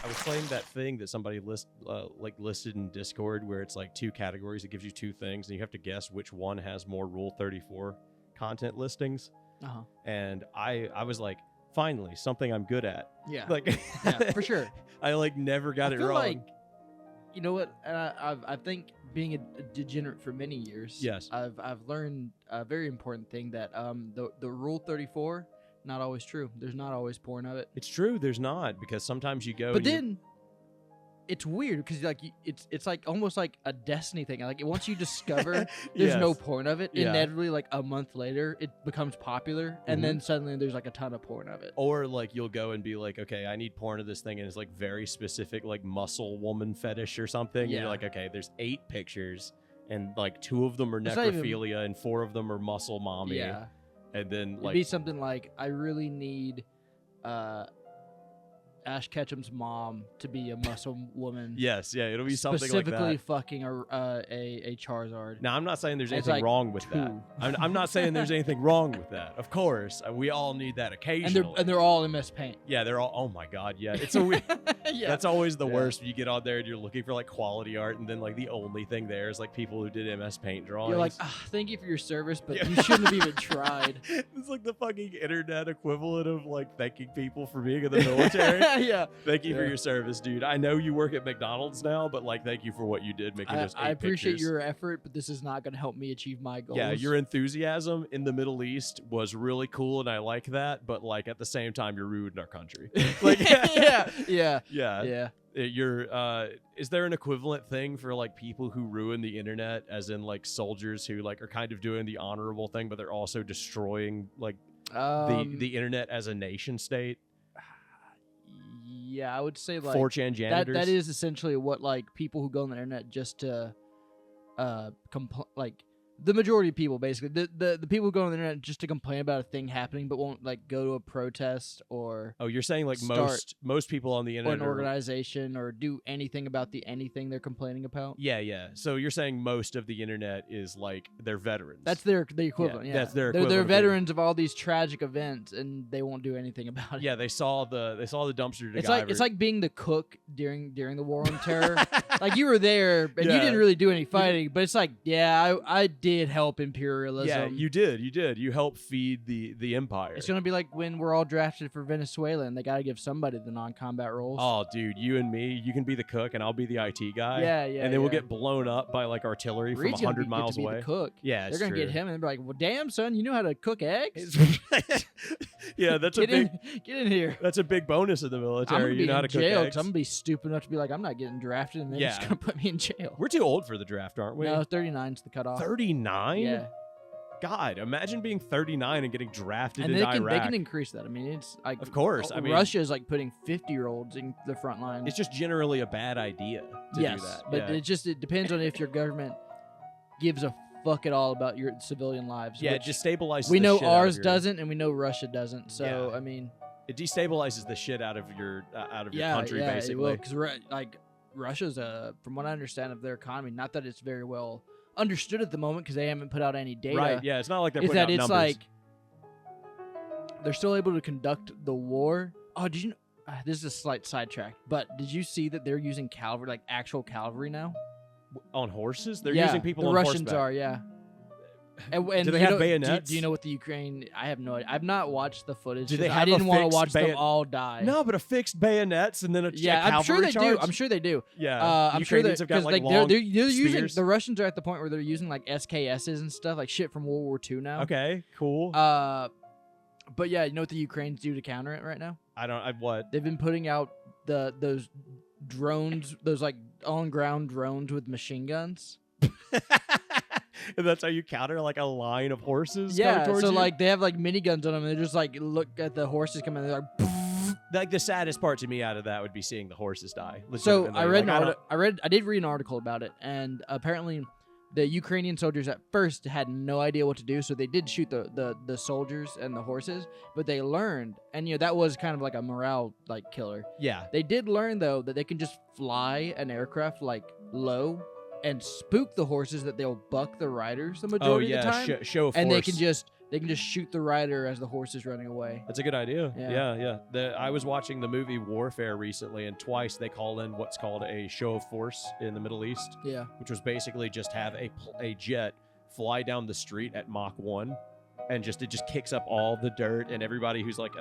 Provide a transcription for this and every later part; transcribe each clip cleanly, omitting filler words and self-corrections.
was playing that thing that somebody listed in Discord where it's like 2 categories. It gives you 2 things, and you have to guess which one has more Rule 34 content listings. Uh-huh. And I was like, finally, something I'm good at. Yeah. Like, yeah, for sure. I like never got I it feel wrong. like, you know what? I think being a degenerate for many years, Yes. I've learned a very important thing that the Rule 34 not always true. There's not always porn of it. It's true. There's not, because sometimes you go. But then it's weird because like it's like almost like a destiny thing. Like once you discover there's no porn of it, inevitably like a month later it becomes popular, and then suddenly there's like a ton of porn of it. Or like you'll go and be like, okay, I need porn of this thing, and it's like very specific, like muscle woman fetish or something. Yeah. And you're like, okay, there's 8 pictures, and like 2 of them are It's not even- necrophilia, and 4 of them are muscle mommy. Yeah. And then It'd like be something like, I really need Ash Ketchum's mom to be a muscle woman. yes, yeah, it'll be something like specifically that. fucking a Charizard. Now, I'm not saying there's It's anything like wrong with that. 2. I'm not saying there's anything wrong with that. Of course, we all need that occasionally. And they're all MS Paint. Yeah, they're all. Oh my god, yeah. It's a weird. Yeah. That's always the worst. You get on there and you're looking for like quality art, and then like the only thing there is like people who did MS Paint drawings. You're like, thank you for your service, but you shouldn't have even tried. It's like the fucking internet equivalent of like thanking people for being in the military. Yeah. Thank you for your service, dude. I know you work at McDonald's now, but like, thank you for what you did making those 8 I appreciate pictures. your effort, but this is not going to help me achieve my goals. Yeah, your enthusiasm in the Middle East was really cool, and I like that. But like at the same time, you're ruining our country. Like, yeah. You're. Is there an equivalent thing for like people who ruin the internet, as in like soldiers who like are kind of doing the honorable thing, but they're also destroying like the internet as a nation state? Yeah, I would say like 4chan janitors. that is essentially what like people who go on the internet just to like the majority of people basically the people who go on the internet just to complain about a thing happening but won't like go to a protest or you're saying like most people on the or internet an organization or do anything about anything they're complaining about. Yeah. So you're saying most of the internet is like they're veterans. That's the equivalent. Yeah, that's their equivalent. They're veterans of all these tragic events, and they won't do anything about it. Yeah, they saw the dumpster. It's like being the cook during the War on Terror. Like you were there, and you didn't really do any fighting, but it's like, I did help imperialism. Yeah, you did. You helped feed the empire. It's gonna be like when we're all drafted for Venezuela, and they gotta give somebody the non-combat roles. Oh, dude, you and me, you can be the cook, and I'll be the IT guy. Yeah. And then we'll get blown up by like artillery Reed's from 100 gonna miles get to away. Be the cook. Yeah, they're gonna get him, and they're like, "Well, damn, son, you know how to cook eggs? Yeah, that's get in here. That's a big bonus in the military. I'm gonna be you know how to in cook jail eggs. I'm gonna be stupid enough to be like, I'm not getting drafted, and they're just gonna put me in jail. We're too old for the draft, aren't we? No, 39's the cutoff. 39? Yeah. God, imagine being 39 and getting drafted and in Iraq. they can increase that. I mean, it's like, of course. I mean, Russia is like putting 50-year-olds in the front line. It's just generally a bad idea to do that. But it depends on if your government gives a fuck at all about your civilian lives. Yeah, it destabilizes. We the know shit ours out of doesn't, and we know Russia doesn't. So Yeah. I mean, it destabilizes the shit out of your country, basically. because like Russia's from what I understand of their economy, not that it's very well understood at the moment because they haven't put out any data. Right? Yeah, it's not like they're putting out it's numbers. like they're still able to conduct the war. Oh, did you? This is a slight sidetrack, but did you see that they're using cavalry, like actual cavalry now? On horses? They're using people the on Russians horseback. are, yeah. And do they have bayonets? Do you know what the Ukraine? I have no idea. I've not watched the footage. Do they I have didn't want to watch them bayon- all die. No, but a fixed bayonets and then a I'm sure they charge? do. I'm sure they do. Yeah, I'm sure Ukrainians have got like they're long using spears. the Russians are at the point where they're using like SKSs and stuff, like shit from World War II now. Okay, cool. But yeah, you know what the Ukrainians do to counter it right now? What? They've been putting out those drones, those like on ground drones with machine guns. And that's how you counter like a line of horses. Yeah, coming towards so you? like they have like miniguns on them, and they just like look at the horses coming, and they're like. Like the saddest part to me out of that would be seeing the horses die. So legitimately. I did read an article about it, and apparently the Ukrainian soldiers at first had no idea what to do, so they did shoot the soldiers and the horses, but they learned, and that was kind of like a morale like killer. Yeah. They did learn though that they can just fly an aircraft like low and spook the horses that they'll buck the riders the majority of the time. Show force. And they can just they can just shoot the rider as the horse is running away. That's a good idea. Yeah. Yeah. I was watching the movie Warfare recently, and twice they call in what's called a show of force in the Middle East, Yeah. which was basically just have a jet fly down the street at Mach 1, and it just kicks up all the dirt, and everybody who's like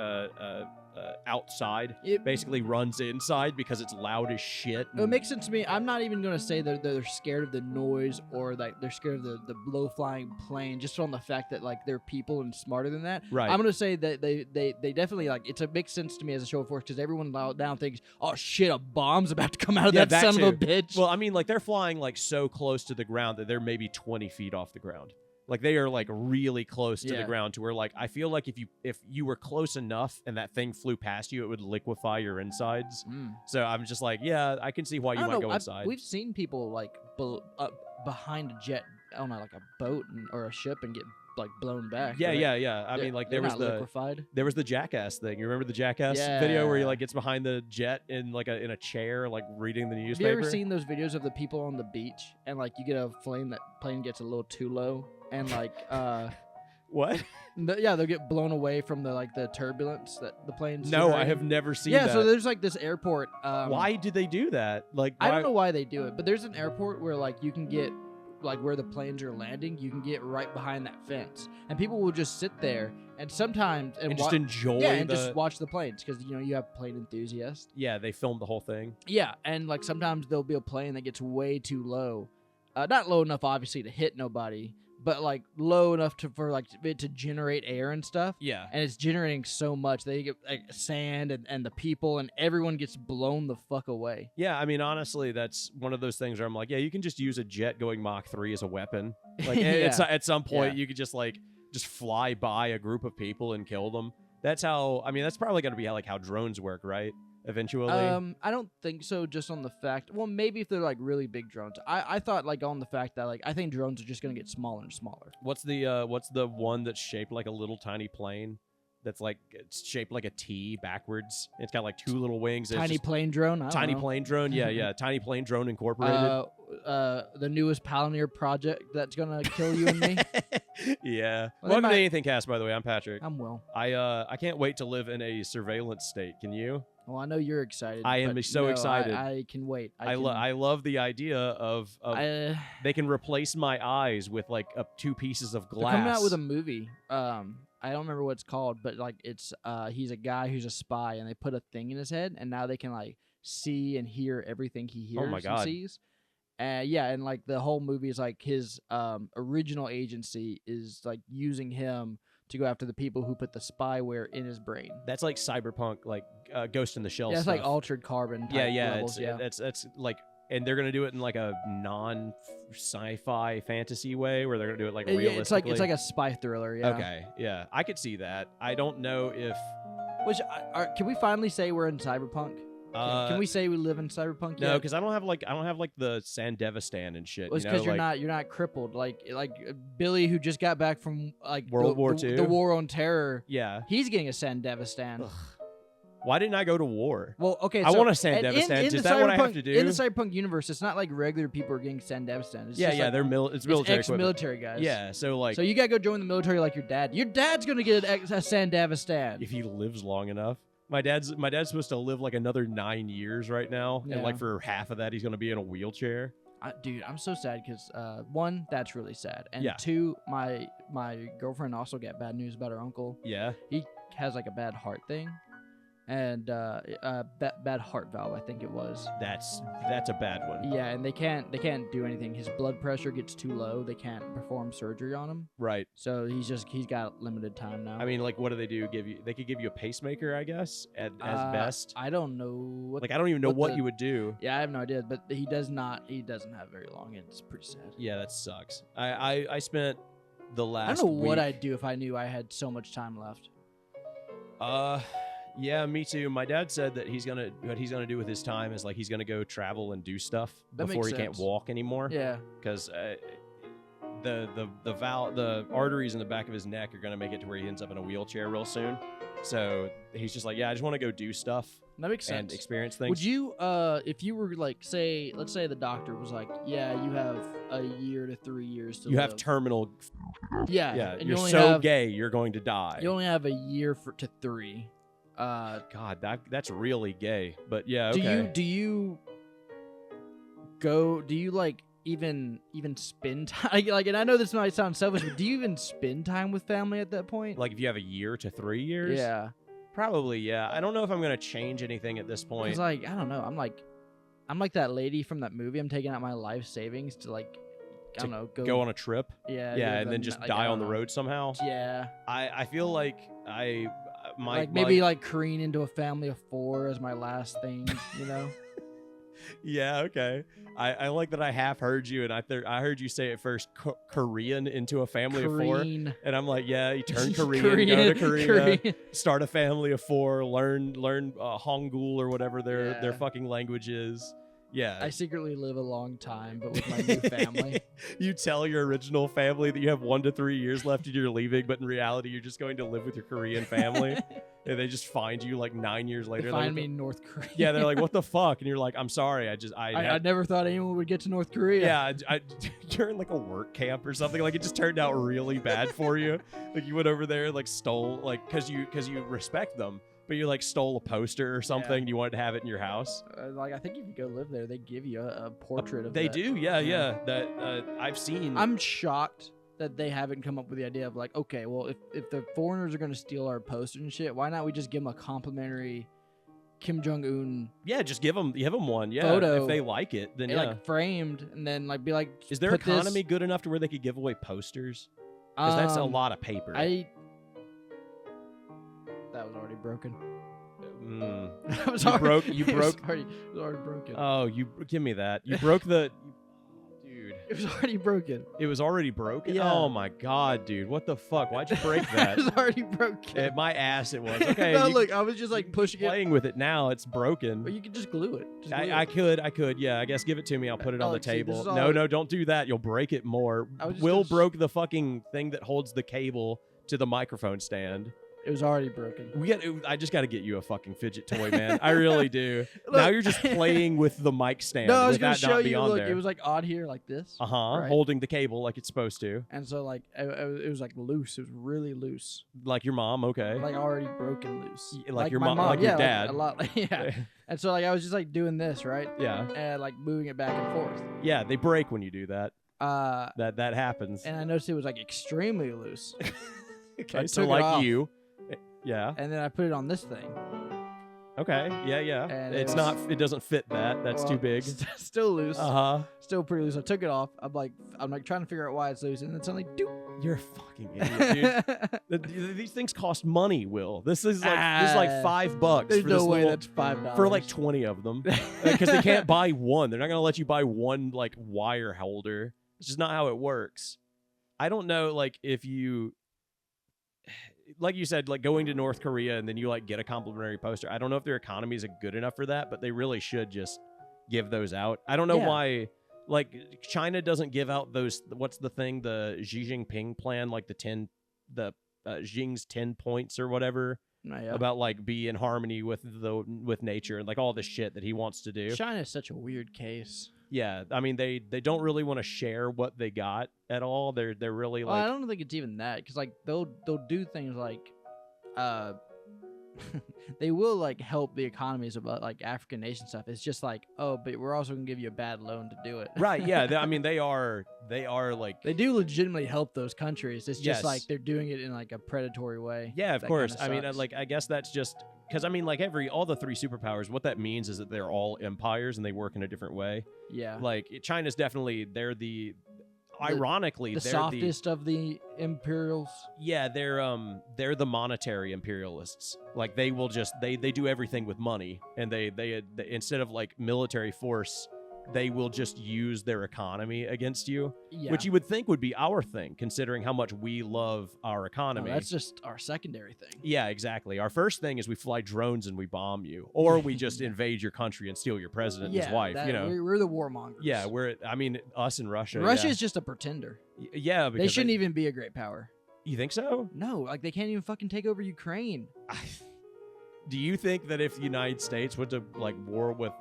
outside basically runs inside because it's loud as shit. It makes sense to me. I'm not even going to say that they're scared of the noise or like they're scared of the low-flying plane, just on the fact that like they're people and smarter than that. Right. I'm going to say that they definitely like it makes sense to me as a show of force because everyone down thinks, oh shit, a bomb's about to come out of that son of a bitch. Well, I mean, like they're flying like so close to the ground that they're maybe 20 feet off the ground. Like they are like really close to the ground to where like I feel like if you were close enough and that thing flew past you, it would liquefy your insides. So I'm just like, yeah, I can see why you might go inside. We've seen people like behind a jet on like a boat or a ship and get like blown back. Yeah, right? Yeah. I mean, like there was liquefied. There was the Jackass thing. You remember the Jackass video where he like gets behind the jet in like in a chair, like reading the newspaper? Have you ever seen those videos of the people on the beach and like you get a plane gets a little too low and like what? They'll get blown away from the turbulence that the plane's. No, I have never seen that. Yeah, so there's like this airport. Why did they do that? Like I don't know why they do it, but there's an airport where like you can get like where the planes are landing, you can get right behind that fence, and people will just sit there and sometimes just enjoy and just watch the planes because you have plane enthusiasts. Yeah, they filmed the whole thing. Yeah, and like sometimes there'll be a plane that gets way too low, not low enough obviously to hit nobody, but like low enough for like it to generate air and stuff. Yeah. And it's generating so much they get like sand and the people and everyone gets blown the fuck away. Yeah, I mean honestly, that's one of those things where I'm like, yeah, you can just use a jet going Mach 3 as a weapon. Like at some point you could just fly by a group of people and kill them. That's how. I mean, that's probably going to be how drones work, right? Eventually. I don't think so. Just on the fact, well, maybe if they're like really big drones. I thought like on the fact that like I think drones are just gonna get smaller and smaller. What's the one that's shaped like a little tiny plane? That's like it's shaped like a T backwards. It's got like two little wings. Tiny plane drone. Tiny plane drone. Yeah. Tiny plane drone incorporated. The newest Palantir project that's gonna kill you and me. Yeah. Welcome to AnythingCast, by the way. I'm Patrick. I'm Will. I can't wait to live in a surveillance state. Can you? Well, I know you're excited. I am so excited. I can wait. I love the idea of they can replace my eyes with like two pieces of glass. They're coming out with a movie. I don't remember what it's called, but like it's he's a guy who's a spy, and they put a thing in his head, and now they can like see and hear everything he hears and sees. And like the whole movie is like his original agency is like using him to go after the people who put the spyware in his brain. That's like cyberpunk, like Ghost in the Shell. Yeah, it's stuff. like altered carbon. Type levels, That's like, and they're gonna do it in like a non-sci-fi fantasy way, where they're gonna do it like realistically. It's like a spy thriller. Yeah. Okay. Yeah, I could see that. I don't know if. Can we finally say we're in cyberpunk? Can we say we live in cyberpunk? No, because I don't have the Sandevistan and shit. Well, it's because you're not crippled like Billy, who just got back from like World War II, the War on Terror. Yeah, he's getting a Sandevistan. Ugh. Why didn't I go to war? Well, okay, I want a Sandevistan. Is that what I have to do? In the cyberpunk universe, it's not like regular people are getting Sandevistan. It's they're military ex-military guys. Yeah, so you gotta go join the military like your dad. Your dad's gonna get a Sandevistan if he lives long enough. My dad's supposed to live like another 9 years right now, and like for half of that, he's gonna be in a wheelchair. Dude, I'm so sad because one, that's really sad, and two, my girlfriend also got bad news about her uncle. Yeah, he has like a bad heart thing, and bad heart valve, I think it was. That's a bad one. Yeah, and they can't do anything. His blood pressure gets too low. They can't perform surgery on him. Right. So he's got limited time now. I mean, like, what do they do? They could give you a pacemaker, I guess, as best. I don't know. I don't even know what you would do. Yeah, I have no idea. But he doesn't have very long, and it's pretty sad. Yeah, that sucks. I spent the last. I don't know what I'd do if I knew I had so much time left. Yeah, me too. My dad said that what he's gonna do with his time is like he's gonna go travel and do stuff before he can't walk anymore. Yeah, because the arteries in the back of his neck are gonna make it to where he ends up in a wheelchair real soon. So he's just like, yeah, I just want to go do stuff That makes sense. And experience things. Would you, if you were like, let's say the doctor was like, yeah, you have a year to 3 years to live. You have terminal. Yeah. Yeah. And You're you only so have, gay, you're going to die. You only have a year to 3. God, that's really gay. But yeah, okay. Do you like even spend time like, and I know this might sound selfish, but do you even spend time with family at that point? Like if you have a year to 3 years? Yeah. Probably, yeah. I don't know if I'm gonna change anything at this point. It's like, I don't know. I'm like that lady from that movie. I'm taking out my life savings to like, I don't know, go on a trip. Yeah. Yeah, and then just die on the road somehow. Yeah. I feel like maybe like careen into a family of 4 as my last thing, you know? Yeah, okay. I like that I half heard you, and I heard you say at first Korean into a family of 4, and I'm like, yeah, you turn Korean, go to Korea, start a family of 4, learn Hangul or whatever their fucking language is. Yeah. I secretly live a long time, but with my new family. You tell your original family that you have 1 to 3 years left and you're leaving, but in reality, you're just going to live with your Korean family. And they just find you like 9 years later. They find me in North Korea. Yeah, they're like, what the fuck? And you're like, I'm sorry. I never thought anyone would get to North Korea. Yeah, you're in like a work camp or something. Like it just turned out really bad for you. Like you went over there, like stole, like, because you respect them. But you like stole a poster or something. And you wanted to have it in your house. Like I think if you go live there, they give you a portrait of. They do, yeah. That I've seen. I'm shocked that they haven't come up with the idea of like, okay, well, if the foreigners are gonna steal our poster and shit, why not we just give them a complimentary Kim Jong Un? Yeah, just give them one. Yeah, photo, if they like it, then like framed, and then like be like, is their economy good enough to where they could give away posters? Because that's a lot of paper. That was already broken. That was already, you broke. It was already broken. Oh, you give me that. You broke the. Dude. It was already broken. It was already broken? Yeah. Oh my god, dude. What the fuck? Why'd you break that? It was already broken. My ass it was. Okay. No, look, I was just like pushing playing with it now. It's broken. But you could just glue it. I could. Yeah, I guess give it to me. I'll put it on the table. No, don't do that. You'll break it more. Will broke the fucking thing that holds the cable to the microphone stand. It was already broken. I just got to get you a fucking fidget toy, man. I really do. Look, now you're just playing with the mic stand. No, I was going to show you. Look, it was like on here like this. Right? Holding the cable like it's supposed to. And so like it was like loose. It was really loose. Like your mom, okay. Like already broken loose. Like your mom, like your dad. Like a lot. Yeah. And so like I was just like doing this, right? Yeah. And like moving it back and forth. Yeah, they break when you do that. That happens. And I noticed it was like extremely loose. Okay, so like you. Yeah. And then I put it on this thing. Okay. Yeah. And it doesn't fit that. That's too big. Still loose. Still pretty loose. I took it off. I'm like trying to figure out why it's loose, and then suddenly, doop. You're a fucking idiot, dude. These things cost money, Will. This is like $5. There's for no way that's $5 for like 20 of them, because they can't buy one. They're not gonna let you buy one like wire holder. It's just not how it works. I don't know, like if you. Like you said, like going to North Korea and then you like get a complimentary poster. I don't know if their economy is good enough for that, but they really should just give those out. I don't know why, like China doesn't give out those. What's the thing? The Xi Jinping plan, like Xing's 10 points or whatever about like be in harmony with nature and like all this shit that he wants to do. China is such a weird case. Yeah, I mean they don't really want to share what they got at all. They're really like. I don't think it's even that, because like they'll do things like, they will like help the economies of like African nation stuff. It's just like, oh, but we're also gonna give you a bad loan to do it. Right? Yeah. I mean they are like they do legitimately help those countries. It's just like they're doing it in like a predatory way. Yeah, of course. I mean, like I guess that's just. Because, I mean, like, all the 3 superpowers, what that means is that they're all empires and they work in a different way. Yeah. Like, China's definitely, ironically, they're softest of the imperials. Yeah, they're the monetary imperialists. Like, they will just, they do everything with money. And they instead of, like, military force, they will just use their economy against you, which you would think would be our thing, considering how much we love our economy. That's just our secondary thing. Yeah, exactly. Our first thing is we fly drones and we bomb you, or we just invade your country and steal your president and his wife. We're the warmongers. Yeah, us and Russia. Russia is just a pretender. Yeah, because they shouldn't even be a great power. You think so? No, like they can't even fucking take over Ukraine. Do you think that if the United States went to like war with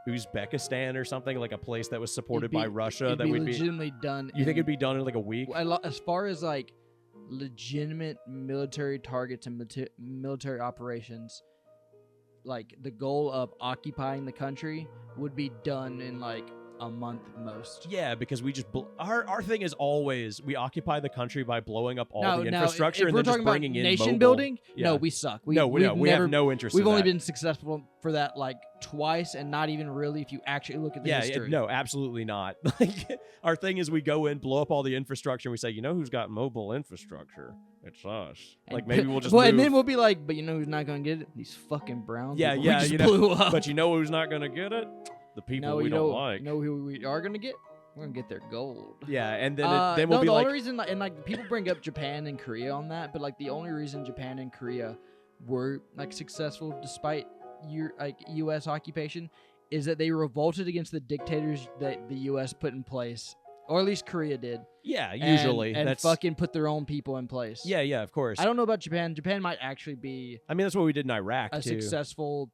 Uzbekistan or something, like a place that was supported by Russia, that would be legitimately done? You think it'd be done in like a week? As far as like legitimate military targets and military operations, like the goal of occupying the country would be done in like a month most. Yeah, because we just our thing is always we occupy the country by blowing up all the infrastructure and then just bringing in nation mobile. building. Yeah. No, we suck. We have no interest. We've in only that. been successful for that like twice, and not even really if you actually look at the history. No, absolutely not. Like our thing is we go in, blow up all the infrastructure, and we say, you know who's got mobile infrastructure? It's us. Like maybe we'll just move. And then we'll be like, but you know who's not going to get it? These fucking Browns. Yeah, people yeah, we just you know, blew up. But you know who's not going to get it? The people we don't like. You know who we are gonna get? We're gonna get their gold. Yeah, and then we'll be the like, only reason, and like people bring up Japan and Korea on that, but like the only reason Japan and Korea were like successful despite U.S. occupation is that they revolted against the dictators that the U.S. put in place, or at least Korea did. Yeah, usually and that's fucking put their own people in place. Yeah, of course. I don't know about Japan. Japan might actually be. I mean, that's what we did in Iraq. A successful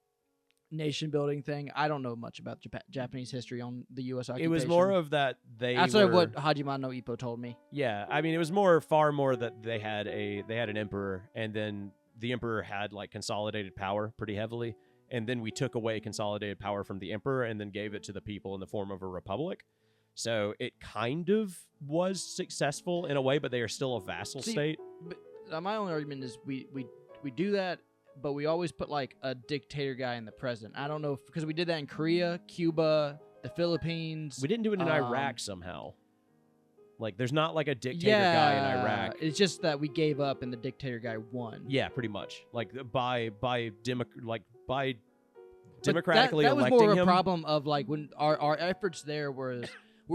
nation building thing. I don't know much about Japanese history on the U.S. occupation. It was more of that that's what Hajime no Ippo told me. Yeah, I mean, it was far more that they had an emperor, and then the emperor had like consolidated power pretty heavily, and then we took away consolidated power from the emperor and then gave it to the people in the form of a republic. So it kind of was successful in a way, but they are still a vassal state. But my only argument is we do that, but we always put like a dictator guy in the president. I don't know because we did that in Korea, Cuba, the Philippines. We didn't do it in Iraq somehow. Like there's not like a dictator guy in Iraq. It's just that we gave up and the dictator guy won. Yeah, pretty much. Like by democratically that was electing more of a him. problem of like when our efforts there were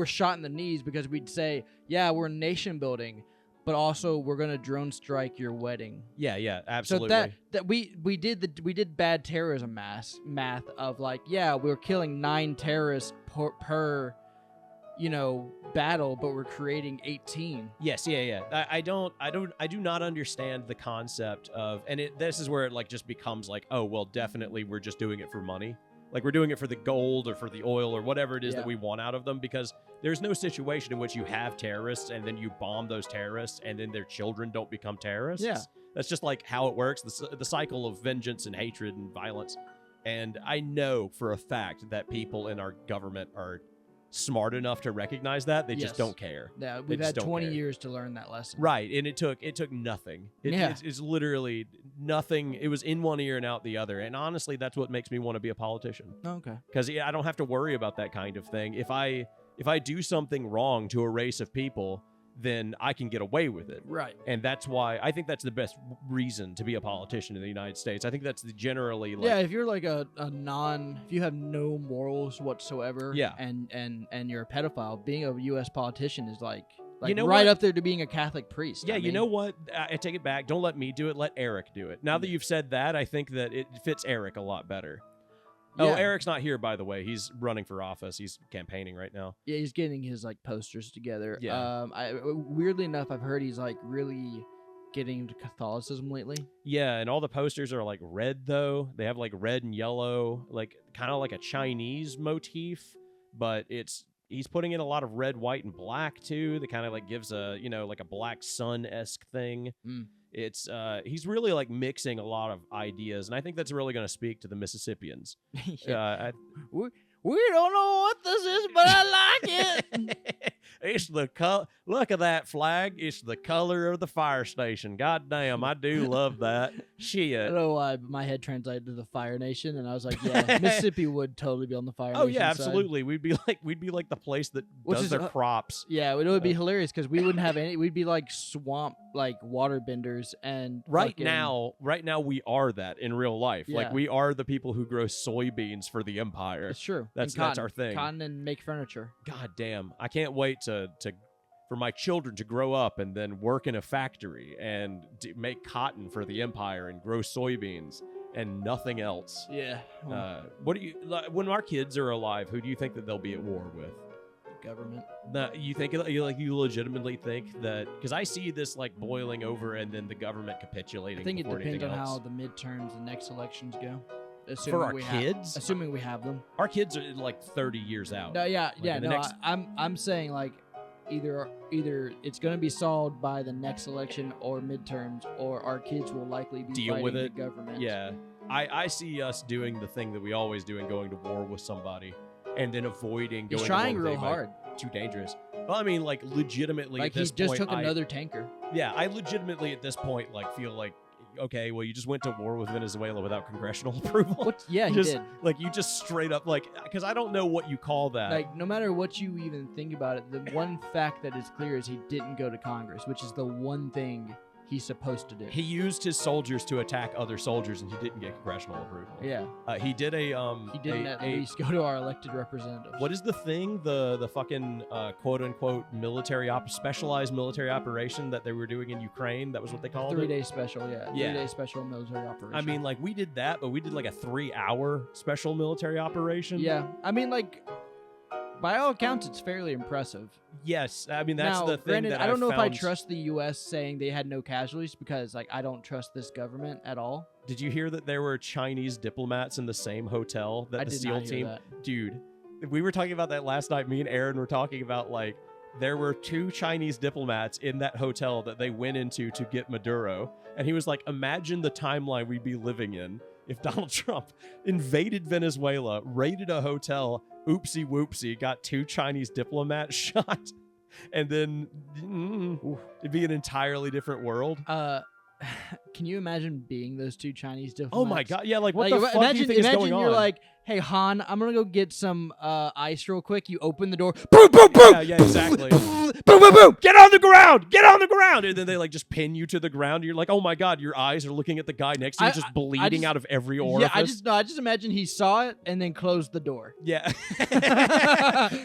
shot in the knees because we'd say, yeah, we're nation building, but also we're gonna drone strike your wedding. Yeah, absolutely. So that we did bad terrorism math of like, yeah, we're killing 9 terrorists per battle, but we're creating 18. Yes, yeah. I do not understand the concept of, and this is where it like just becomes like, oh well, definitely we're just doing it for money. Like we're doing it for the gold or for the oil or whatever it is that we want out of them, because there's no situation in which you have terrorists and then you bomb those terrorists and then their children don't become terrorists. Yeah. That's just like how it works, the cycle of vengeance and hatred and violence. And I know for a fact that people in our government are smart enough to recognize that. They just don't care. Yeah, we've had 20 years to learn that lesson. Right, and it took nothing. It's literally nothing. It was in one ear and out the other. And honestly, that's what makes me want to be a politician. Okay. Because I don't have to worry about that kind of thing. If I do something wrong to a race of people, then I can get away with it. Right. And that's why I think that's the best reason to be a politician in the United States. I think that's generally like... Yeah, if you're like if you have no morals whatsoever, yeah, and you're a pedophile, being a U.S. politician is like right up there to being a Catholic priest. Yeah, you know what? I take it back. Don't let me do it. Let Eric do it. Now that you've said that, I think that it fits Eric a lot better. Oh, Eric's not here, by the way. He's running for office. He's campaigning right now. Yeah, he's getting his like posters together. Yeah. Weirdly enough, I've heard he's like really getting into Catholicism lately. Yeah, and all the posters are like red though. They have like red and yellow, like kind of like a Chinese motif, but he's putting in a lot of red, white, and black too. That kind of like gives a like a Black Sun-esque thing. It's he's really like mixing a lot of ideas, and I think that's really going to speak to the Mississippians. We don't know what this is, but I like it. It's the look at that flag. It's the color of the fire station. God damn, I do love that. Shit. I don't know why, but my head translated to the Fire Nation, and I was like, yeah, Mississippi would totally be on the Fire Nation. Oh yeah, absolutely. Side. We'd be like the place that does their crops. Yeah, it would be hilarious because we wouldn't have any. We'd be like swamp, like water benders, and right now we are that in real life. Yeah. Like we are the people who grow soybeans for the empire. It's true. That's our thing. Cotton and make furniture. God damn, I can't wait for my children to grow up and then work in a factory and make cotton for the empire and grow soybeans and nothing else. Yeah. What do you when our kids are alive? Who do you think that they'll be at war with? government. You think you legitimately think that, because I see this like boiling over and then the government capitulating. I think it before depends on anything else. how the midterms and next elections go. For our kids, assuming we have them. our kids are like 30 years out. No, yeah, Like, yeah. in the No, next- I'm saying like either it's going to be solved by the next election or midterms, or our kids will likely be Deal fighting with the it. government. Yeah, I see us doing the thing that we always do and going to war with somebody, and then avoiding going He's to trying war with real anybody. hard. Too dangerous. Well, I mean, like legitimately Like at this he just point, took another tanker. Yeah, I legitimately at this point like feel like, okay, well, you just went to war with Venezuela without congressional approval. What? Yeah, he just, did. Like you just straight up like, because I don't know what you call that. Like no matter what you even think about it, the one fact that is clear is he didn't go to Congress, which is the one thing he's supposed to do. He used his soldiers to attack other soldiers, and he didn't get congressional approval. Yeah, He did a he didn't at least go to our elected representatives. What is the thing? The fucking quote unquote specialized military operation that they were doing in Ukraine? That was what they called it. 3-day special, yeah. Yeah. 3-day special military operation. I mean, like we did that, but we did like a 3-hour special military operation. yeah. I mean, like, by all accounts, it's fairly impressive. Yes, I mean that's now, the thing granted, that I don't know if I found- trust the U.S. saying they had no casualties because, like, I don't trust this government at all. Did you hear that there were Chinese diplomats in the same hotel that I the did SEAL not hear team? that. Dude, we were talking about that last night. Me and Aaron were talking about like there were 2 Chinese diplomats in that hotel that they went into to get Maduro, and he was like, "Imagine the timeline we'd be living in if Donald Trump invaded Venezuela, raided a hotel, oopsie whoopsie, got 2 Chinese diplomats shot, and then it'd be an entirely different world." Can you imagine being those 2 Chinese diplomats? Oh my god, yeah, like what Like, the fuck do you think is going on? You're like, hey Han, I'm gonna go get some ice real quick. You open the door, boom, boom, boom. Yeah, exactly. boom, boom, boom. Get on the ground! Get on the ground! And then they like just pin you to the ground. And you're like, oh my god, your eyes are looking at the guy next to you, just bleeding out of every orifice. Yeah, I just imagine he saw it and then closed the door. Yeah.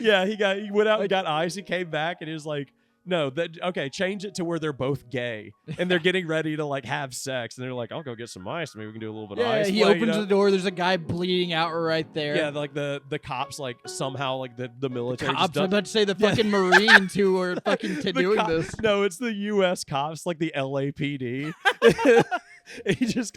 Yeah, he went out and got ice. He came back and he was like, no, change it to where they're both gay and they're getting ready to like have sex, and they're like, I'll go get some ice. Maybe we can do a little bit of ice. He opens the door. There's a guy bleeding out right there. Yeah, like the cops like somehow like the military. Cops, just I'm about to say the fucking Marines who are fucking doing this. No, it's the U.S. cops, like the LAPD. He just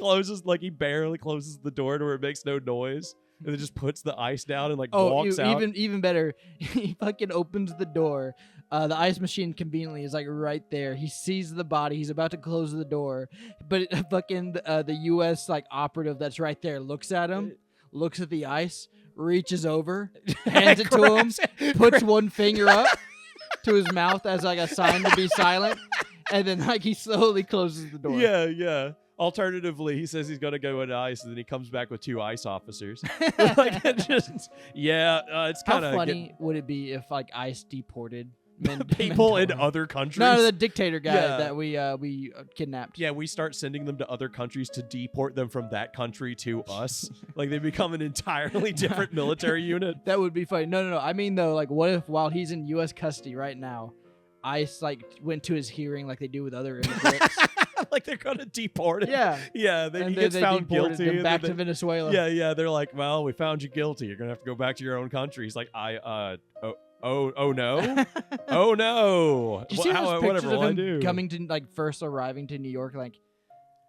he barely closes the door to where it makes no noise, and then just puts the ice down and like walks out. Even better, he fucking opens the door. The ice machine conveniently is like right there. He sees the body. He's about to close the door, but fucking the U.S. like operative that's right there looks at him, looks at the ice, reaches over, hands it to him, puts one finger up to his mouth as like a sign to be silent, and then like he slowly closes the door. Yeah. Alternatively, he says he's going to go into ice, and then he comes back with 2 ICE officers. Like, it's kind How of funny would it be if like ICE deported people in other countries? No, the dictator guy Yeah. that we kidnapped. Yeah, we start sending them to other countries to deport them from that country to us. Like they become an entirely different military unit. That would be funny. No. I mean though, like what if while he's in U.S. custody right now, ICE like went to his hearing like they do with other immigrants. Like they're gonna deport him. Yeah. Yeah. Then he gets found deported guilty. him back to Venezuela. Yeah. They're like, well, we found you guilty. You're gonna have to go back to your own country. He's like, oh no, oh no. Did you see those pictures whatever of will I him do? coming to like first arriving to New York? Like,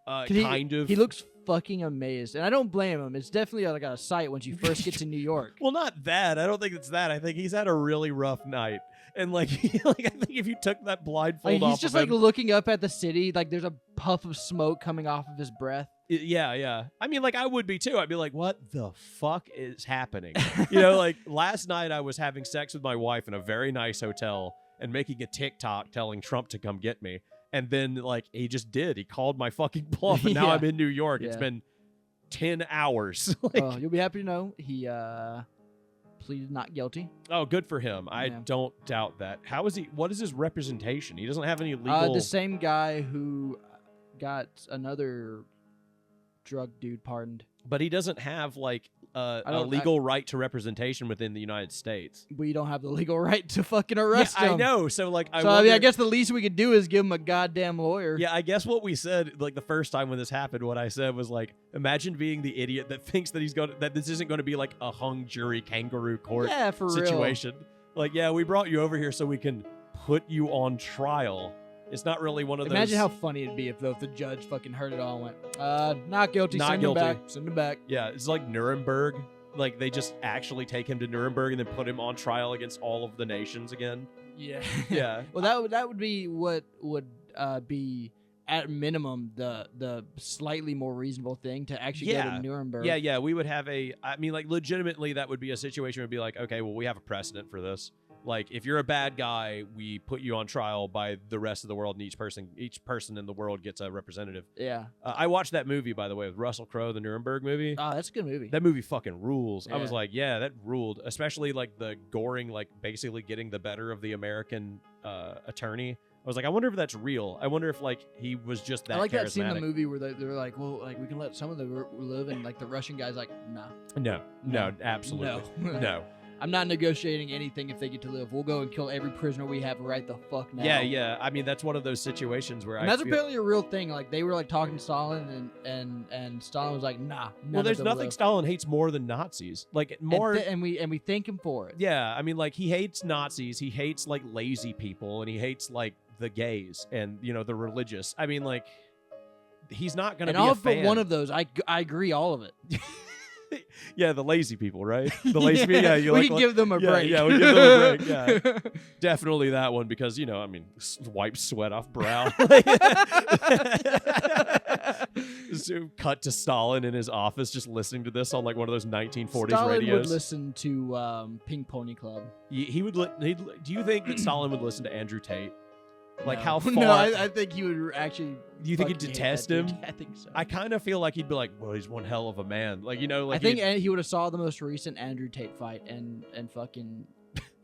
kind of. He looks fucking amazed, and I don't blame him. It's definitely like a sight once you first get to New York. Well, not that. I don't think it's that. I think he's had a really rough night. And like I think if you took that blindfold off, He's just like looking up at the city. Like there's a puff of smoke coming off of his breath. Yeah. I mean, like I would be too. I'd be like, what the fuck is happening? You know, like last night I was having sex with my wife in a very nice hotel and making a TikTok telling Trump to come get me. And then like he just did. He called my fucking bluff, and now I'm in New York. It's been 10 hours. Like, you'll be happy to know he pleaded not guilty. Oh, good for him. I don't doubt that. How is he? What is his representation? He doesn't have any legal. The same guy who got another drug dude pardoned. But he doesn't have like a legal right to representation within the United States. We don't have the legal right to fucking arrest him. I know. So like, I guess the least we could do is give him a goddamn lawyer. Yeah, I guess what we said like the first time when this happened, what I said was like, imagine being the idiot that thinks that that this isn't going to be like a hung jury kangaroo court for situation. real. Like, yeah, we brought you over here so we can put you on trial. It's not really one of those. Imagine how funny it'd be if the judge fucking heard it all and went, not guilty, Not send guilty. him back, send him back. Yeah, it's like Nuremberg. Like, they just actually take him to Nuremberg and then put him on trial against all of the nations again. Yeah. Yeah. Well, that would be what would be at minimum the slightly more reasonable thing to actually go to Nuremberg. Yeah, we would have I mean, like, legitimately, that would be a situation where it'd be like, okay, well, we have a precedent for this. Like, if you're a bad guy, we put you on trial by the rest of the world, and each person in the world gets a representative. Yeah. I watched that movie, by the way, with Russell Crowe, the Nuremberg movie. Oh, that's a good movie. That movie fucking rules. Yeah. I was like, yeah, that ruled. Especially, like, the goring, like, basically getting the better of the American attorney. I was like, I wonder if that's real. I wonder if, like, he was just that I like charismatic. that scene in the movie where they were like, well, like, we can let some of them live, and, like, the Russian guy's like, nah. No, absolutely. No. I'm not negotiating anything if they get to live. We'll go and kill every prisoner we have right the fuck now. Yeah. I mean, that's one of those situations where and that's apparently a real thing. Like, they were, like, talking to Stalin, and Stalin was like, nah. Well, there's nothing Stalin hates more than Nazis. Like, more... And we thank him for it. Yeah, I mean, like, he hates Nazis. He hates, like, lazy people, and he hates, like, the gays and, you know, the religious. I mean, like, he's not going to be a fan. And all but one of those, I agree, all of it. Yeah, the lazy people, right? The lazy people. Yeah, we can give them a break. Yeah, we give them a break. Yeah, definitely that one because, you know, I mean, wipe sweat off brow. So cut to Stalin in his office, just listening to this on like one of those 1940s Stalin radios. Would listen to Pink Pony Club. He would. Do you think that Stalin would listen to Andrew Tate? Like, no. how far? No, I think he would actually. Do you think he'd detest him? I think so. I kind of feel like he'd be like, well, he's one hell of a man. Like, you know, like I think he would have saw the most recent Andrew Tate fight and fucking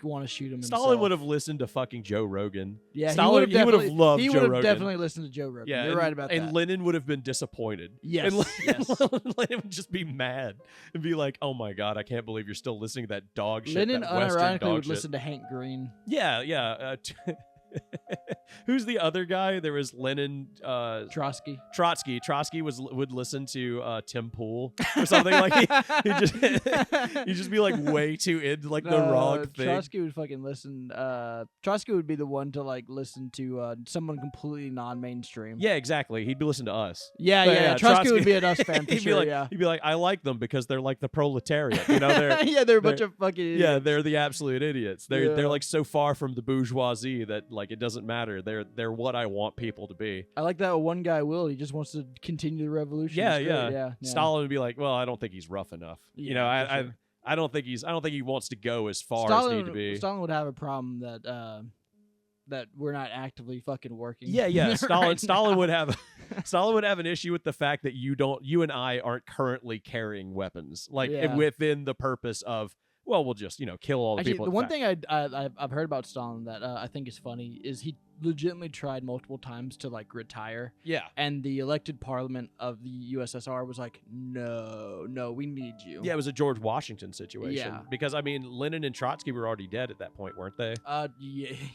want to shoot him. Stalin would have listened to fucking Joe Rogan. Yeah, Stalin, he would have loved Joe Rogan. He would have definitely listened to Joe Rogan. Yeah, you're right about that. And Lenin would have been disappointed. Yes, Lenin would just be mad and be like, "Oh my god, I can't believe you're still listening to that dog shit." Lenin that Western unironically dog would shit. listen to Hank Green. Yeah. Who's the other guy? There was Lenin. Trotsky. Trotsky would listen to Tim Pool or something like he'd just be like way too into like the wrong thing. Trotsky would fucking listen. Trotsky would be the one to like listen to someone completely non-mainstream. Yeah, exactly. He'd be listening to us. Yeah. Trotsky would be an us fan for sure. He'd be like, I like them because they're like the proletariat. You know, they're a bunch of fucking idiots. Yeah, they're the absolute idiots. They're like so far from the bourgeoisie that like it doesn't matter. They're what I want people to be. I like that one guy, Will. He just wants to continue the revolution. Yeah. Stalin would be like, well, I don't think he's rough enough. Yeah, you know, I don't think he wants to go as far as need to be. Stalin would have a problem that we're not actively fucking working. Yeah. Stalin would have Stalin would have an issue with the fact that you and I aren't currently carrying weapons, like within the purpose of, well, we'll just, you know, kill all the people. The one thing I've heard about Stalin that I think is funny is he legitimately tried multiple times to like retire. Yeah. And the elected parliament of the USSR was like, no, we need you. Yeah, it was a George Washington situation. Yeah. Because I mean, Lenin and Trotsky were already dead at that point, weren't they?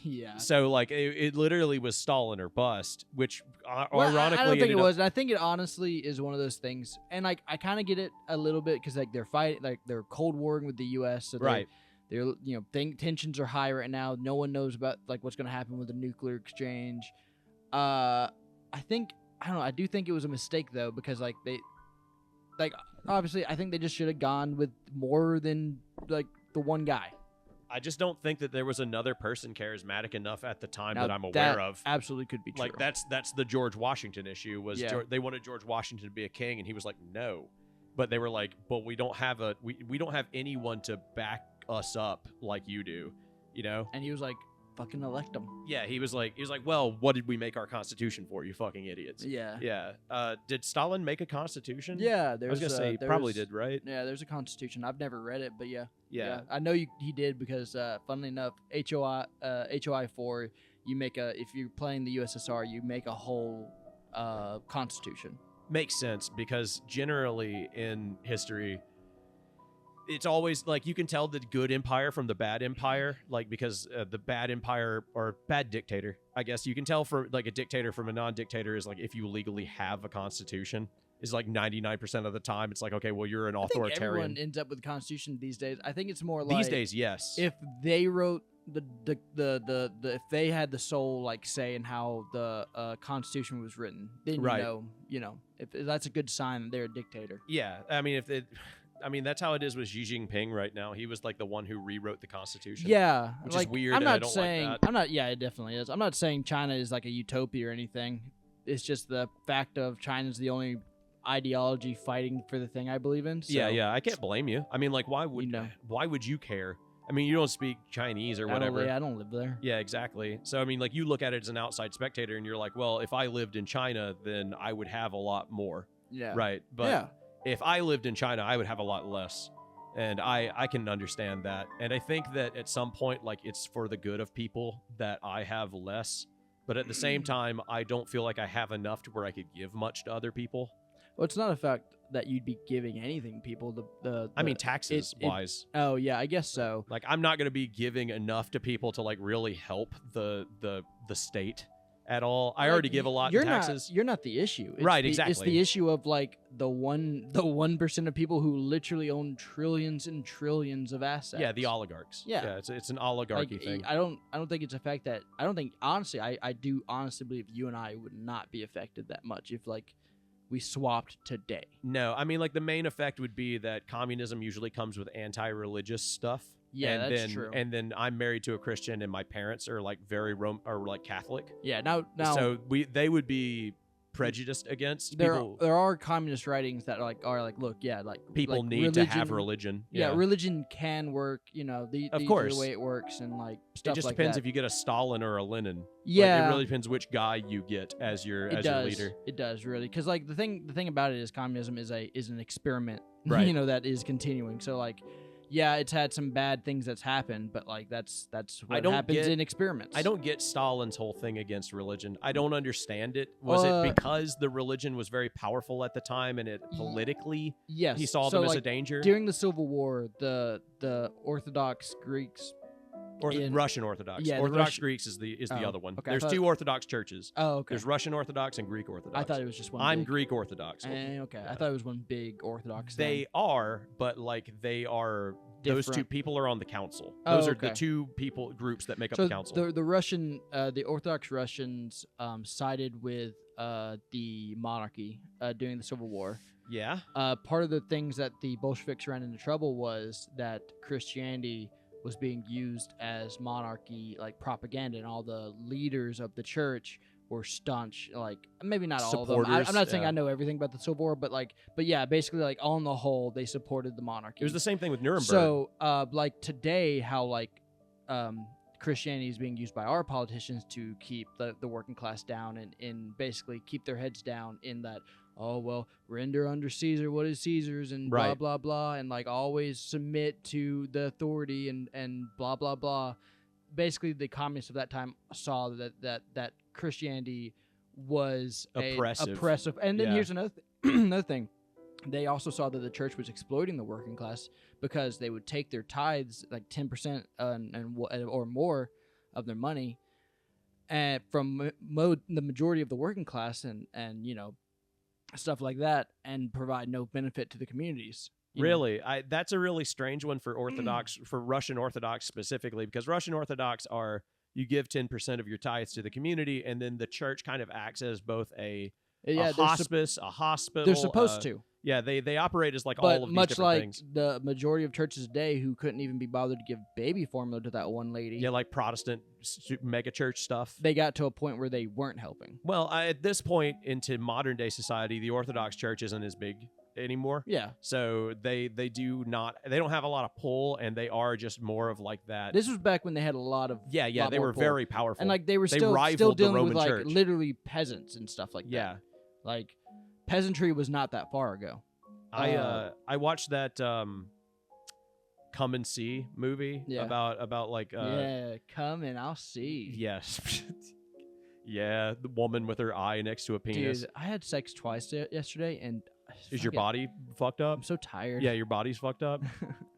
Yeah. So like, it literally was Stalin or bust, which ironically, I don't think it was. And I think it honestly is one of those things. And like, I kind of get it a little bit because like they're Cold Warring with the U.S. So right. They're tensions are high right now. No one knows about like what's going to happen with the nuclear exchange. I do think it was a mistake though, because like obviously I think they just should have gone with more than like the one guy. I just don't think that there was another person charismatic enough at the time that I'm aware of. Absolutely could be true. Like that's the George Washington issue was they wanted George Washington to be a king and he was like no, but they were like, but we don't have we don't have anyone to back us up like you do, you know. And he was like, fucking elect them. Yeah, he was like, well, what did we make our constitution for, you fucking idiots? Yeah. Did Stalin make a constitution? Yeah, I was gonna say he probably did, right? Yeah, there's a constitution. I've never read it, but yeah. I know he did because funnily enough, HOI 4, you make if you're playing the USSR, you make a whole constitution. Makes sense because generally in history, it's always like you can tell the good empire from the bad empire, like because the bad empire or bad dictator, I guess you can tell from like a dictator from a non-dictator is like if you legally have a constitution. is like 99% of the time it's like, okay, well, you're an I think authoritarian. everyone ends up with the Constitution these days. I think it's more These days, yes. if they wrote the if they had the sole like say in how the Constitution was written, then Right. you know if that's a good sign that they're a dictator. Yeah, I mean, that's how it is with Xi Jinping right now. He was like the one who rewrote the Constitution. Yeah, which like, is weird. I'm and not I don't saying like that. I'm not. Yeah, it definitely is. I'm not saying China is like a utopia or anything. It's just the fact of China's the only ideology fighting for the thing I believe in. So, Yeah, I can't blame you. I mean, like, why would you care? I mean, you don't speak Chinese or whatever. I don't live there. Yeah, exactly. So I mean, like, you look at it as an outside spectator, and you're like, well, if I lived in China, then I would have a lot more. Yeah. Right. But if I lived in China, I would have a lot less. And I can understand that. And I think that at some point, like, it's for the good of people that I have less. But at the same time, I don't feel like I have enough to where I could give much to other people. Well, it's not a fact that you'd be giving anything people. I mean, taxes wise. Oh yeah, I guess so. Like, I'm not going to be giving enough to people to like really help the state at all. I already give a lot in taxes. You're not the issue. It's Right, exactly. It's the issue of like the 1% of people who literally own trillions and trillions of assets. Yeah, the oligarchs. Yeah. It's an oligarchy thing. I don't think it's a fact that I don't think honestly I do honestly believe you and I would not be affected that much if like we swapped today. No, I mean, like, the main effect would be that communism usually comes with anti-religious stuff. Yeah, and that's then, true. And then I'm married to a Christian, and my parents are like very Catholic. Yeah, now so they would be prejudiced against there. people. There are communist writings that are like look, yeah, like people like need to have religion. Yeah, religion can work. You know, of the course way it works and like stuff. It just like depends that. if you get a Stalin or a Lenin. Yeah, like, it really depends which guy you get as your leader. It does really, because like the thing about it is communism is an experiment. Right. You know, that is continuing. So like. Yeah, it's had some bad things that's happened, but like that's what happens in experiments. I don't get Stalin's whole thing against religion. I don't understand it. Was it because the religion was very powerful at the time and it politically yes, he saw them as a danger? During the Civil War, the Orthodox Greeks Russian Orthodox. Yeah, Orthodox Greeks is the other one. Okay, There's two Orthodox churches. Oh, okay. There's Russian Orthodox and Greek Orthodox. I thought it was just one. I'm Greek Orthodox. Okay, I thought it was one big Orthodox. They are, but like they are. Different. Those two people are on the council. Oh, Those are okay. the two groups that make up the council. The Orthodox Russians sided with the monarchy during the Civil War. Yeah. Part of the things that the Bolsheviks ran into trouble was that Christianity was being used as monarchy like propaganda, and all the leaders of the church were staunch, like maybe not all of them. I'm not saying I know everything about the Civil War, but yeah, basically like on the whole, they supported the monarchy. It was the same thing with Nuremberg. So, like today, how like Christianity is being used by our politicians to keep the working class down and basically keep their heads down in that. Oh, well, render under Caesar what is Caesar's and blah, blah, blah, and like always submit to the authority and blah, blah, blah. Basically, the communists of that time saw that Christianity was oppressive. And then here's another another thing. They also saw that the church was exploiting the working class because they would take their tithes, like 10% or more of their money, and from the majority of the working class and you know, stuff like that, and provide no benefit to the communities. Really? That's a really strange one for Orthodox, for Russian Orthodox specifically, because Russian Orthodox are, you give 10% of your tithes to the community, and then the church kind of acts as both a hospice, a hospital. They're supposed to. Yeah, they operate as like but all of these much different like things. The majority of churches today who couldn't even be bothered to give baby formula to that one lady. Yeah, like Protestant mega church stuff. They got to a point where they weren't helping. Well, at this point into modern day society, the Orthodox Church isn't as big anymore. Yeah. So they don't have a lot of pull, and they are just more of like that. This was back when they had a lot of they were pull. very powerful, and like they were still rivaled dealing the Roman with like Church. literally peasants and stuff like that. Yeah. Like peasantry was not that far ago. I watched that Come and See movie about like come and I'll see. Yes. Yeah, the woman with her eye next to a penis. Dude, I had sex twice yesterday, and is your body fucked up? I'm so tired. Yeah, your body's fucked up.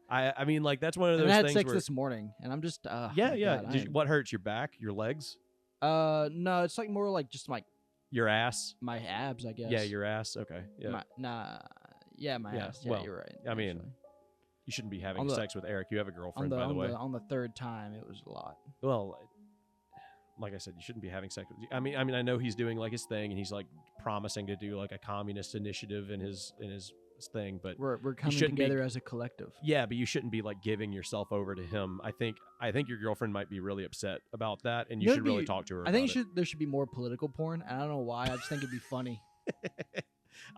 I mean, like, that's one of those things. I had things sex this morning, and I'm just yeah. God, what hurts? Your back? Your legs? No, it's like more like just like Your ass? My abs, I guess. Yeah, your ass. Okay. Yeah. My ass. Yeah, well, you're right. I mean, actually. you shouldn't be having sex with Eric. You have a girlfriend, by the on way. on the third time, it was a lot. Well, like I said, you shouldn't be having sex with. I mean, I know he's doing like his thing, and he's like promising to do like a communist initiative in his thing, but we're coming together as a collective. Yeah, but you shouldn't be like giving yourself over to him. I think your girlfriend might be really upset about that, and you should really talk to her. I think there should be more political porn. I don't know why. I just think it'd be funny.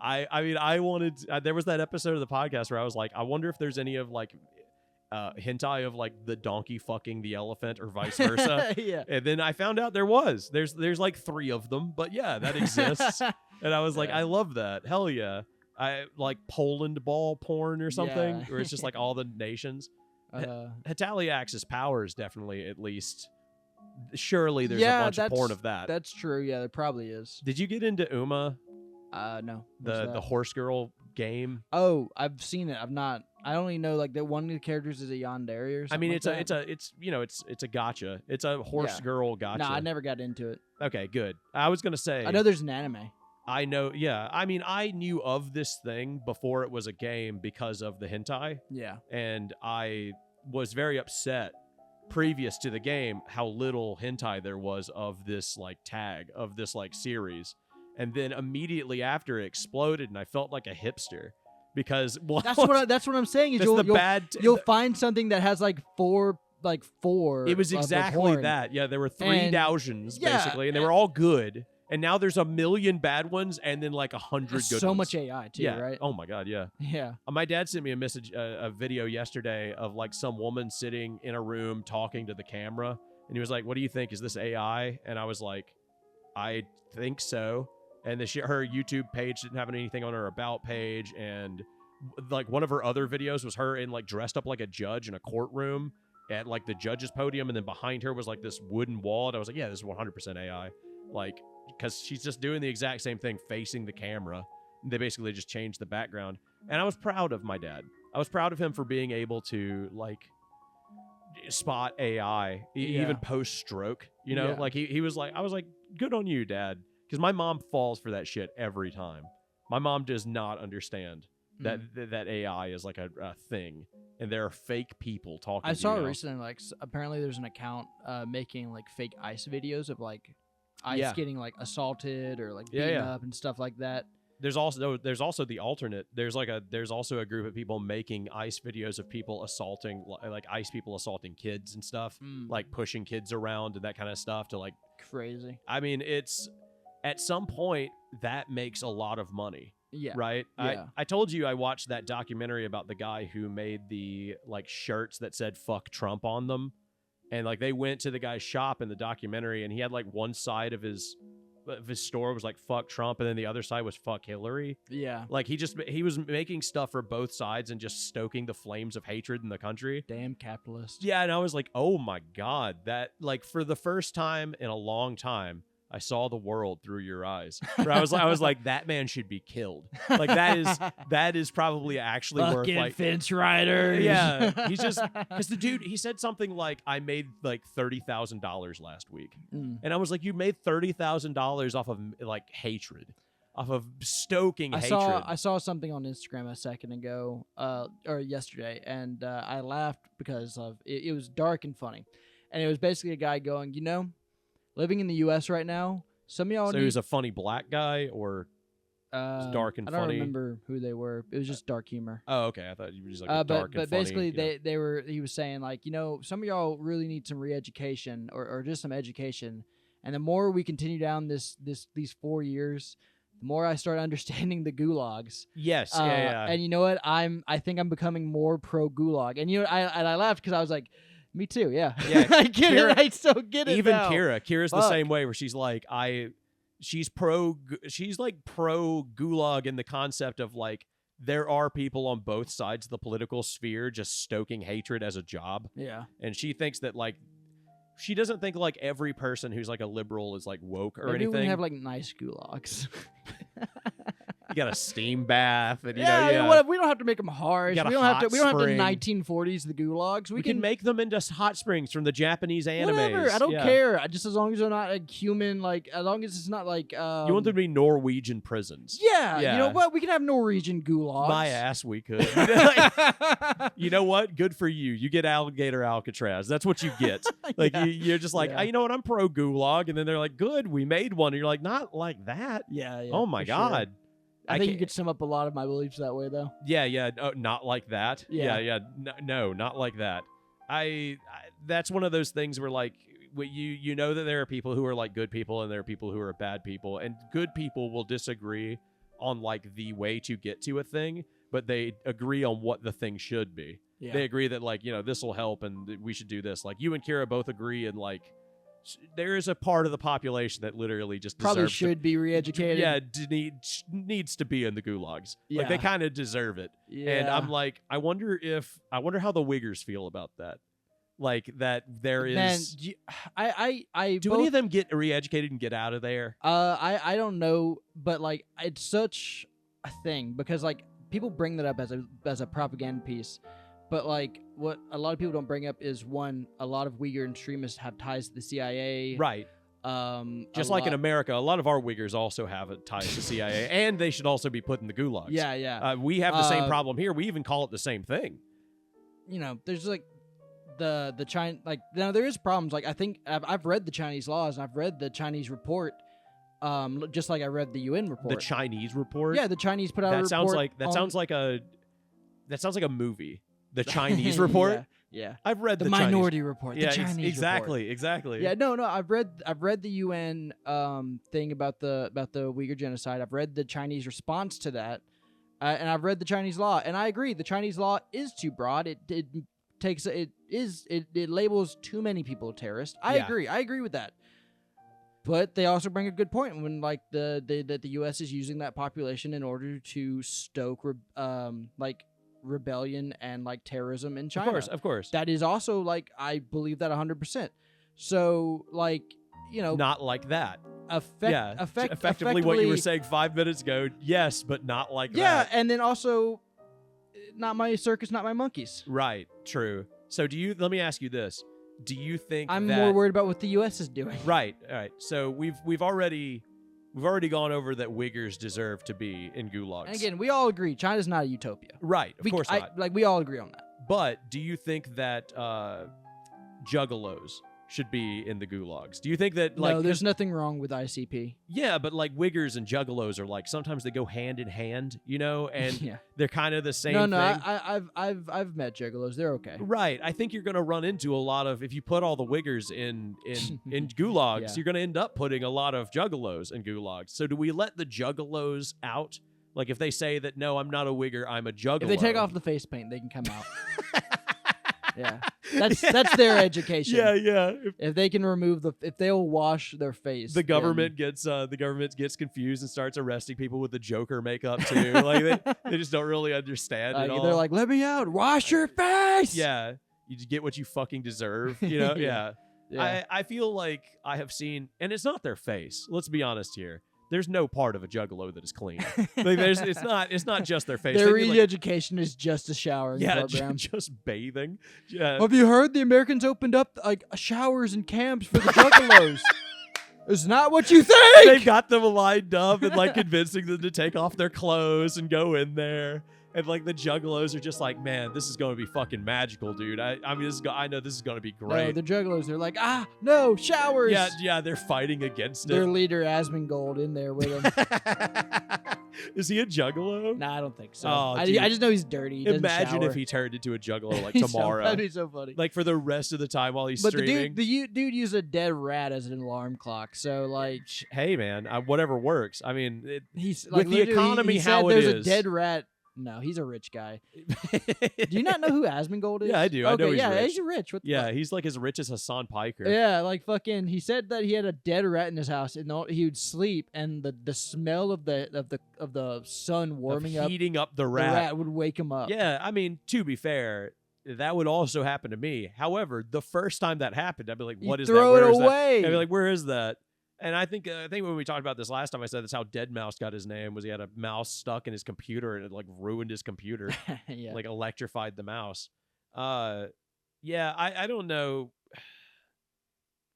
I mean, I wanted. There was that episode of the podcast where I was like, I wonder if there's any of like hentai of like the donkey fucking the elephant or vice versa. Yeah. And then I found out there was. There's like 3 of them, but yeah, that exists. And I was like, I love that. Hell yeah. I like Poland ball porn or something, where it's just like all the nations. Hitaly Axis Powers definitely, at least. Surely there's a bunch of porn of that. That's true. Yeah, there probably is. Did you get into Uma? No. The horse girl game. Oh, I've seen it. I've not. I only know like that one of the characters is a yandere or something. I mean, it's a gotcha. It's a horse girl gotcha. No, I never got into it. Okay, good. I was gonna say. I know there's an anime. I know, yeah. I mean, I knew of this thing before it was a game because of the hentai. Yeah. And I was very upset previous to the game how little hentai there was of this like tag, of this like series. And then immediately after it exploded, and I felt like a hipster because that's what I'm saying is you'll find something that has like four. It was exactly that. Yeah, there were 3 doujins basically, and they were all good. And now there's a million bad ones, and then like 100 good ones. So much AI too, right? Oh my god, yeah. Yeah. My dad sent me a video yesterday of like some woman sitting in a room talking to the camera, and he was like, "What do you think? Is this AI?" And I was like, "I think so." And her YouTube page didn't have anything on her about page, and like one of her other videos was her in like dressed up like a judge in a courtroom at like the judge's podium, and then behind her was like this wooden wall, and I was like, "Yeah, this is 100% AI." Like, because she's just doing the exact same thing facing the camera. They basically just changed the background. And I was proud of my dad. I was proud of him for being able to, like, spot AI, even post-stroke. You know? Like, he was like, I was like, good on you, Dad. Because my mom falls for that shit every time. My mom does not understand that AI is, like, a thing. And there are fake people talking to you. I saw recently, like, apparently there's an account making, like, fake ICE videos of, like, ICE getting like assaulted or like beaten up and stuff like that. There's also the alternate. There's also a group of people making ICE videos of people assaulting, like ICE people assaulting kids and stuff, like pushing kids around and that kind of stuff to like crazy. I mean, it's at some point that makes a lot of money. Yeah. Right? Yeah. I told you I watched that documentary about the guy who made the like shirts that said "fuck Trump" on them. And like they went to the guy's shop in the documentary, and he had like one side of his store was like "fuck Trump," and then the other side was "fuck Hillary." Yeah, like he was making stuff for both sides and just stoking the flames of hatred in the country. Damn capitalist. Yeah, and I was like, oh my god, that like for the first time in a long time, I saw the world through your eyes. Where I was like, that man should be killed. Like that is probably actually worth like fence riders. Yeah, he's just because the dude he said something like, I made like $30,000 last week, and I was like, you made $30,000 off of like hatred, off of stoking hatred. I saw something on Instagram a second ago, or yesterday, and I laughed because of it was dark and funny, and it was basically a guy going, living in the U.S. right now, some of y'all. So he was a funny black guy, or dark and funny. I don't remember who they were. It was just dark humor. Oh, okay. I thought you were just like dark and funny. But basically, they were. He was saying like, some of y'all really need some re-education or just some education. And the more we continue down these 4 years, the more I start understanding the gulags. Yes. Yeah. And you know what? I think I'm becoming more pro gulag. And I laughed because I was like, me too, yeah. I get it. I so get it. Even now. Kira's the same way, where she's like, she's like pro gulag in the concept of like there are people on both sides of the political sphere just stoking hatred as a job. Yeah. And she thinks that like she doesn't think like every person who's like a liberal is like woke or Maybe anything. We have like nice gulags. You got a steam bath, and we don't have to make them harsh. We don't have to 1940s the gulags. We can make them into hot springs from the Japanese animes. Whatever. I don't care. Just as long as they're not like human, like as long as it's not like. You want them to be Norwegian prisons. Yeah. You know what? We can have Norwegian gulags. My ass, we could. You know what? Good for you. You get alligator Alcatraz. That's what you get. Like you're just like, you know what? I'm pro gulag, and then they're like, good, we made one, and you're like, not like that. Yeah. Oh my God. Sure. I think you could sum up a lot of my beliefs that way, though. Yeah. Not like that. Yeah. No, not like that. I that's one of those things where like you know that there are people who are like good people and there are people who are bad people, and good people will disagree on like the way to get to a thing, but they agree on what the thing should be. Yeah. They agree that like, this will help and we should do this. Like you and Kira both agree, and like there is a part of the population that literally just probably should be re-educated. Yeah, needs to be in the gulags. Yeah. Like they kind of deserve it. Yeah. And I'm like, I wonder how the Uyghurs feel about that. Like that there is. Man, do any of them get re-educated and get out of there? I don't know, but like it's such a thing because like people bring that up as a propaganda piece. But, like, what a lot of people don't bring up is, one, a lot of Uyghur extremists have ties to the CIA. Right. Just like in America, a lot of our Uyghurs also have ties to CIA, and they should also be put in the gulags. Yeah. We have the same problem here. We even call it the same thing. There's, like, the China... Like, now, there is problems. Like, I think I've read the Chinese laws, and I've read the Chinese report, just like I read the UN report. The Chinese report? Yeah, the Chinese put out a report. That sounds like a movie. The Chinese report. Yeah. I've read the Minority Report. The Chinese exactly, report. Exactly. Yeah, no. I've read the UN thing about the Uyghur genocide. I've read the Chinese response to that, and I've read the Chinese law. And I agree, the Chinese law is too broad. It labels too many people terrorists. I agree with that. But they also bring a good point when like that the U.S. is using that population in order to stoke rebellion and like terrorism in China. Of course. That is also like I believe that 100%. So like not like that. Effectively what you were saying 5 minutes ago. Yes, but not like that. Yeah, and then also not my circus, not my monkeys. Right. True. So let me ask you this. Do you think I'm more worried about what the U.S. is doing? Right. All right. So we've already gone over that Uyghurs deserve to be in gulags. And again, we all agree China's not a utopia. Right, of course not. We all agree on that. But do you think that juggalos should be in the gulags? Do you think that like... No, there's nothing wrong with ICP. Yeah, but like Uyghurs and juggalos are like, sometimes they go hand in hand, and they're kind of the same thing. I've met juggalos. They're okay. Right. I think you're going to run into a lot of, if you put all the Uyghurs in gulags, you're going to end up putting a lot of juggalos in gulags. So do we let the juggalos out? Like if they say that, no, I'm not a Uyghur, I'm a juggalo. If they take off the face paint, they can come out. Yeah, that's their education. Yeah. If they can remove if they'll wash their face, the government gets confused and starts arresting people with the Joker makeup too. Like they just don't really understand it all. They're like, "Let me out! Wash your face!" Yeah, you get what you fucking deserve. Yeah. I feel like I have seen, and it's not their face. Let's be honest here. There's no part of a juggalo that is clean. Like it's not just their face. Their re-education is just a showering program. Just bathing. Yeah. Have you heard the Americans opened up like showers and camps for the juggalos? It's not what you think. They've got them lined up and like convincing them to take off their clothes and go in there. And like the juggalos are just like, man, this is going to be fucking magical, dude. I mean, I know this is going to be great. No, the juggalos, they're like, no, showers. Yeah, they're fighting against Their leader, Asmongold, in there with them. Is he a juggalo? Nah, I don't think so. Oh, I just know he's dirty. He Imagine if he turned into a juggalo like tomorrow. That'd be so funny. Like for the rest of the time while he's streaming. But the dude used a dead rat as an alarm clock. So like, hey man, whatever works. I mean, he's with the economy how it is. There's a dead rat. No, he's a rich guy. Do you not know who Asmongold is? Yeah, I do. Okay, I know he's rich. He's rich. What the fuck? He's like as rich as Hassan Piker. Yeah, like fucking. He said that he had a dead rat in his house, and he would sleep, and the smell of the sun warming up, heating up the rat would wake him up. Yeah, I mean, to be fair, that would also happen to me. However, the first time that happened, I'd be like, "What is that? Throw it Where is away." That? I'd be like, "Where is that?" And I think when we talked about this last time, I said that's how Dead Mouse got his name. Was he had a mouse stuck in his computer and it like ruined his computer, Yeah. like electrified the mouse. Yeah, I don't know.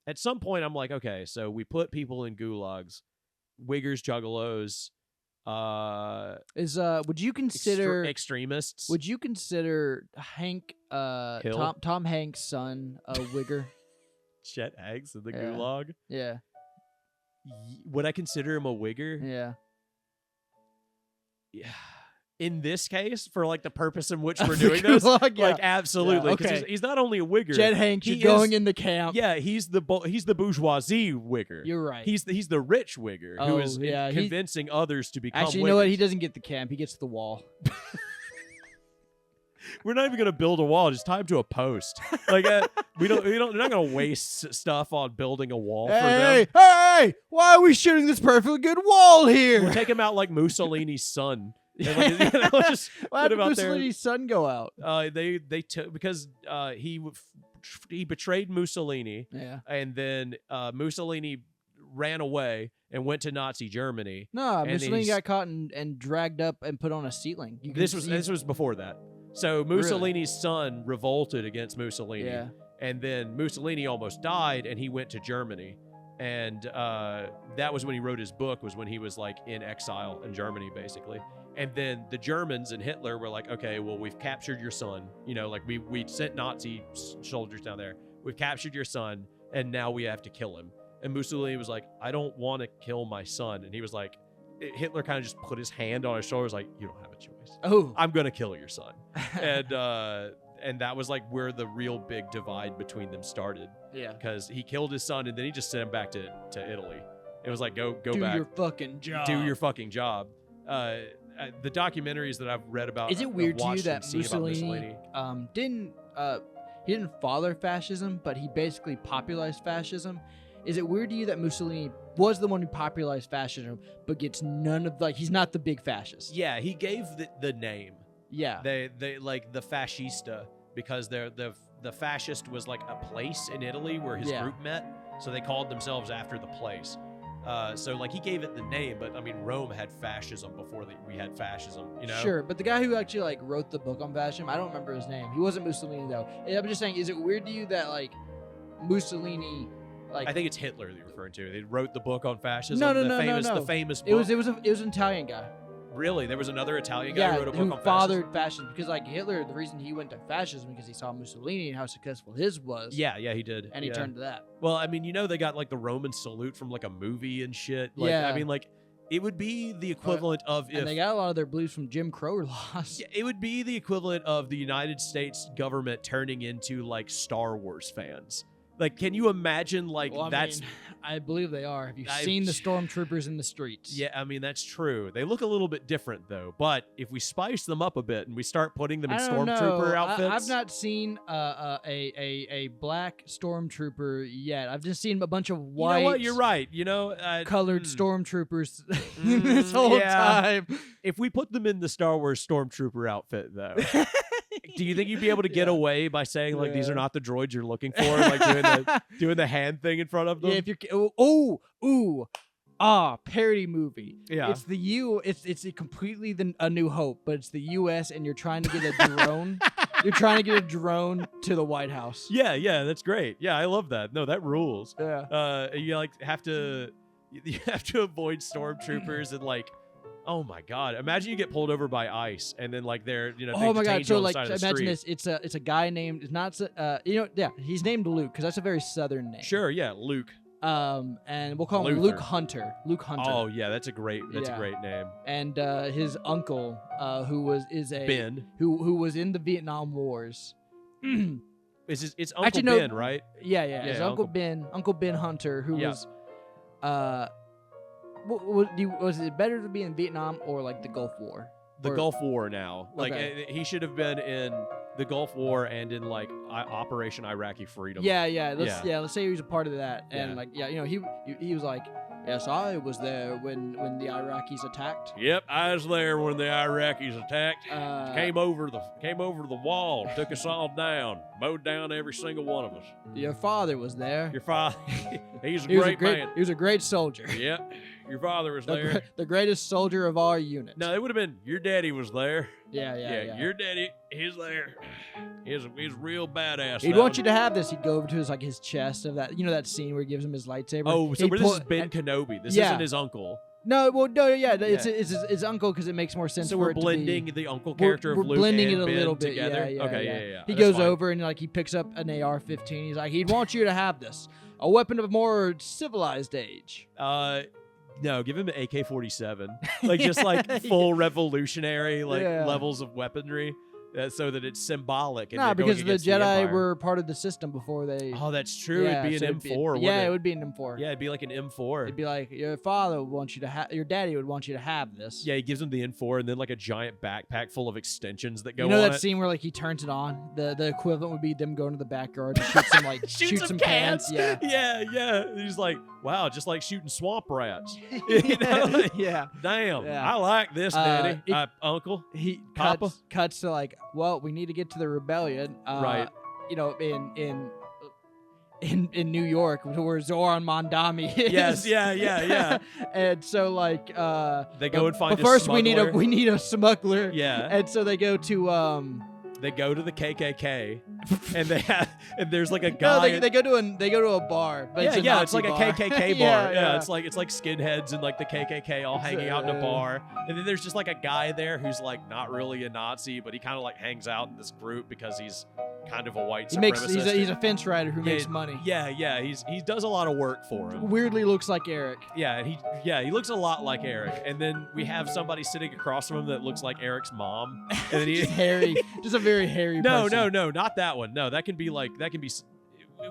At some point, I'm like, okay, so we put people in gulags, wiggers, juggalos. Would you consider extremists? Would you consider Hank Tom Hanks' son a wigger? Chet Hanks in the gulag? Yeah. Would I consider him a wigger? Yeah. Yeah. In this case, for like the purpose in which we're doing this, gulag, like absolutely, Yeah, because he's not only a wigger. Chet Hanks, you're going in the camp. Yeah, he's the bourgeoisie wigger. You're right. He's the rich wigger who is convincing others to become. Actually, you know what? He doesn't get the camp. He gets the wall. We're not even gonna build a wall. Just tie him to a post. Like we don't. They're not gonna waste stuff on building a wall for them. Hey! Why are we shooting this perfectly good wall here? We'll take him out like Mussolini's son. And just why did Mussolini's son go out? They took because he betrayed Mussolini. Yeah. And then Mussolini ran away and went to Nazi Germany. No, Mussolini got caught and dragged up and put on a ceiling. This was before that. So Mussolini's son revolted against Mussolini. Yeah. And then Mussolini almost died, and he went to Germany. And that was when he wrote his book, was when he was like in exile in Germany, basically. And then the Germans and Hitler were like, okay, well, we've captured your son. You know, like we sent Nazi soldiers down there. We've captured your son, and now we have to kill him. And Mussolini was like, I don't want to kill my son. And he was like, Hitler kind of just put his hand on his shoulder, was like, you don't have a choice. Oh, I'm going to kill your son. And that was like where the real big divide between them started. Yeah. Because he killed his son, and then he just sent him back to Italy. It was like, go back. Do your fucking job. Do your fucking job. The documentaries that I've read about. Is it weird to you that Mussolini didn't he didn't father fascism, but he basically popularized fascism? Is it weird to you that Mussolini was the one who popularized fascism, but gets none of he's not the big fascist? Yeah, he gave the name. Yeah, they like the fascista, because the fascist was like a place in Italy where his group met, so they called themselves after the place. So like he gave it the name, but I mean Rome had fascism before we had fascism, you know? Sure, but the guy who actually like wrote the book on fascism, I don't remember his name. He wasn't Mussolini though. I'm just saying, is it weird to you that like Mussolini, like I think it's Hitler that you're referring to. They wrote the book on fascism. No. The famous book. It was an Italian guy. Really? There was another Italian guy who wrote a book on fascism? fathered fascism, because like Hitler, the reason he went to fascism because he saw Mussolini and how successful his was. Yeah, he did. And he turned to that. Well, I mean, you know, they got like the Roman salute from like a movie and shit. Like, I mean, like it would be the equivalent of if... And they got a lot of their beliefs from Jim Crow laws. Yeah, it would be the equivalent of the United States government turning into like Star Wars fans. Like, can you imagine, like, I believe they are. Have you seen the stormtroopers in the streets? Yeah, I mean, that's true. They look a little bit different, though. But if we spice them up a bit and we start putting them in stormtrooper outfits... I've not seen a black stormtrooper yet. I've just seen a bunch of white... You know what? You're right. You know... colored stormtroopers this whole time. If we put them in the Star Wars stormtrooper outfit, though... Do you think you'd be able to get away by saying like these are not the droids you're looking for, like doing the hand thing in front of them? Yeah, if you're parody movie. Yeah, it's it's completely a New Hope, but it's the U.S. and you're trying to get a drone. You're trying to get a drone to the White House. Yeah, that's great. Yeah, I love that. No, that rules. Yeah. You have to avoid stormtroopers and like. Oh my God! Imagine you get pulled over by ICE, and then like they're oh my God! So like, imagine this: it's a guy named he's named Luke because that's a very Southern name. Sure, yeah, Luke. And we'll call him Luke Hunter. Luke Hunter. Oh yeah, that's a great name. And his uncle, who was Ben, who was in the Vietnam Wars. It's Uncle Ben, right? Yeah. His Uncle Ben Hunter, who was was it better to be in Vietnam or like the Gulf War? Gulf War now. Like he should have been in the Gulf War and in like Operation Iraqi Freedom. Let's say he was a part of that, and he was like, Yes, I was there when the Iraqis attacked. Yep, I was there when the Iraqis attacked. Came over the wall, took us all down, mowed down every single one of us. Your father was there. Your father, he's a great man. He was a great soldier. Yep, your father was there. The greatest soldier of our unit. No, it would have been your daddy was there. Yeah. Your daddy, he's there. He's real badass. He'd want you to have this. He'd go over to his chest of that, that scene where he gives him his lightsaber. Oh, so this is Ben Kenobi. This isn't his uncle. No, it's his uncle because it makes more sense. So for we're it to blending the uncle character of Luke we're blending and it a Ben little bit together. Yeah. Okay. He That's goes fine. over and he picks up an AR-15. He's like, he'd want you to have this, a weapon of a more civilized age. No, give him an AK-47. Like just like full revolutionary levels of weaponry. So that it's symbolic. And because the Jedi Empire. were part of the system before they. Oh, that's true. It'd be an M4. It would be an M4. Yeah, it'd be like an M4. It'd be like your father would want you to have. Your daddy would want you to have this. Yeah, he gives him the M4 and then like a giant backpack full of extensions that go. You know on that scene where he turns it on. The equivalent would be them going to the backyard and shoot some shoot some cans. Yeah. Yeah. He's like, wow, just like shooting swamp rats. Yeah. Damn. Yeah. I like this, Daddy. Uncle. He Papa. cuts to well, we need to get to the rebellion. Right. In New York, where Zoran Mondami is. Yes. Yeah. And so they go and find. But first, we need a smuggler. Yeah. And so they go to They go to the KKK, and there's like a guy. No, they go to a bar. But it's like bar. a KKK bar. Yeah. It's like skinheads and like the KKK all hanging out in a bar, and then there's just like a guy there who's like not really a Nazi, but he kind of like hangs out in this group because he's kind of a white supremacist. He's a fence rider who makes money. Yeah. He does a lot of work for him. Weirdly looks like Eric. Yeah, he looks a lot like Eric, and then we have somebody sitting across from him that looks like Eric's mom, and then just hairy, just a very hairy. person. No, not that one. No, that can be.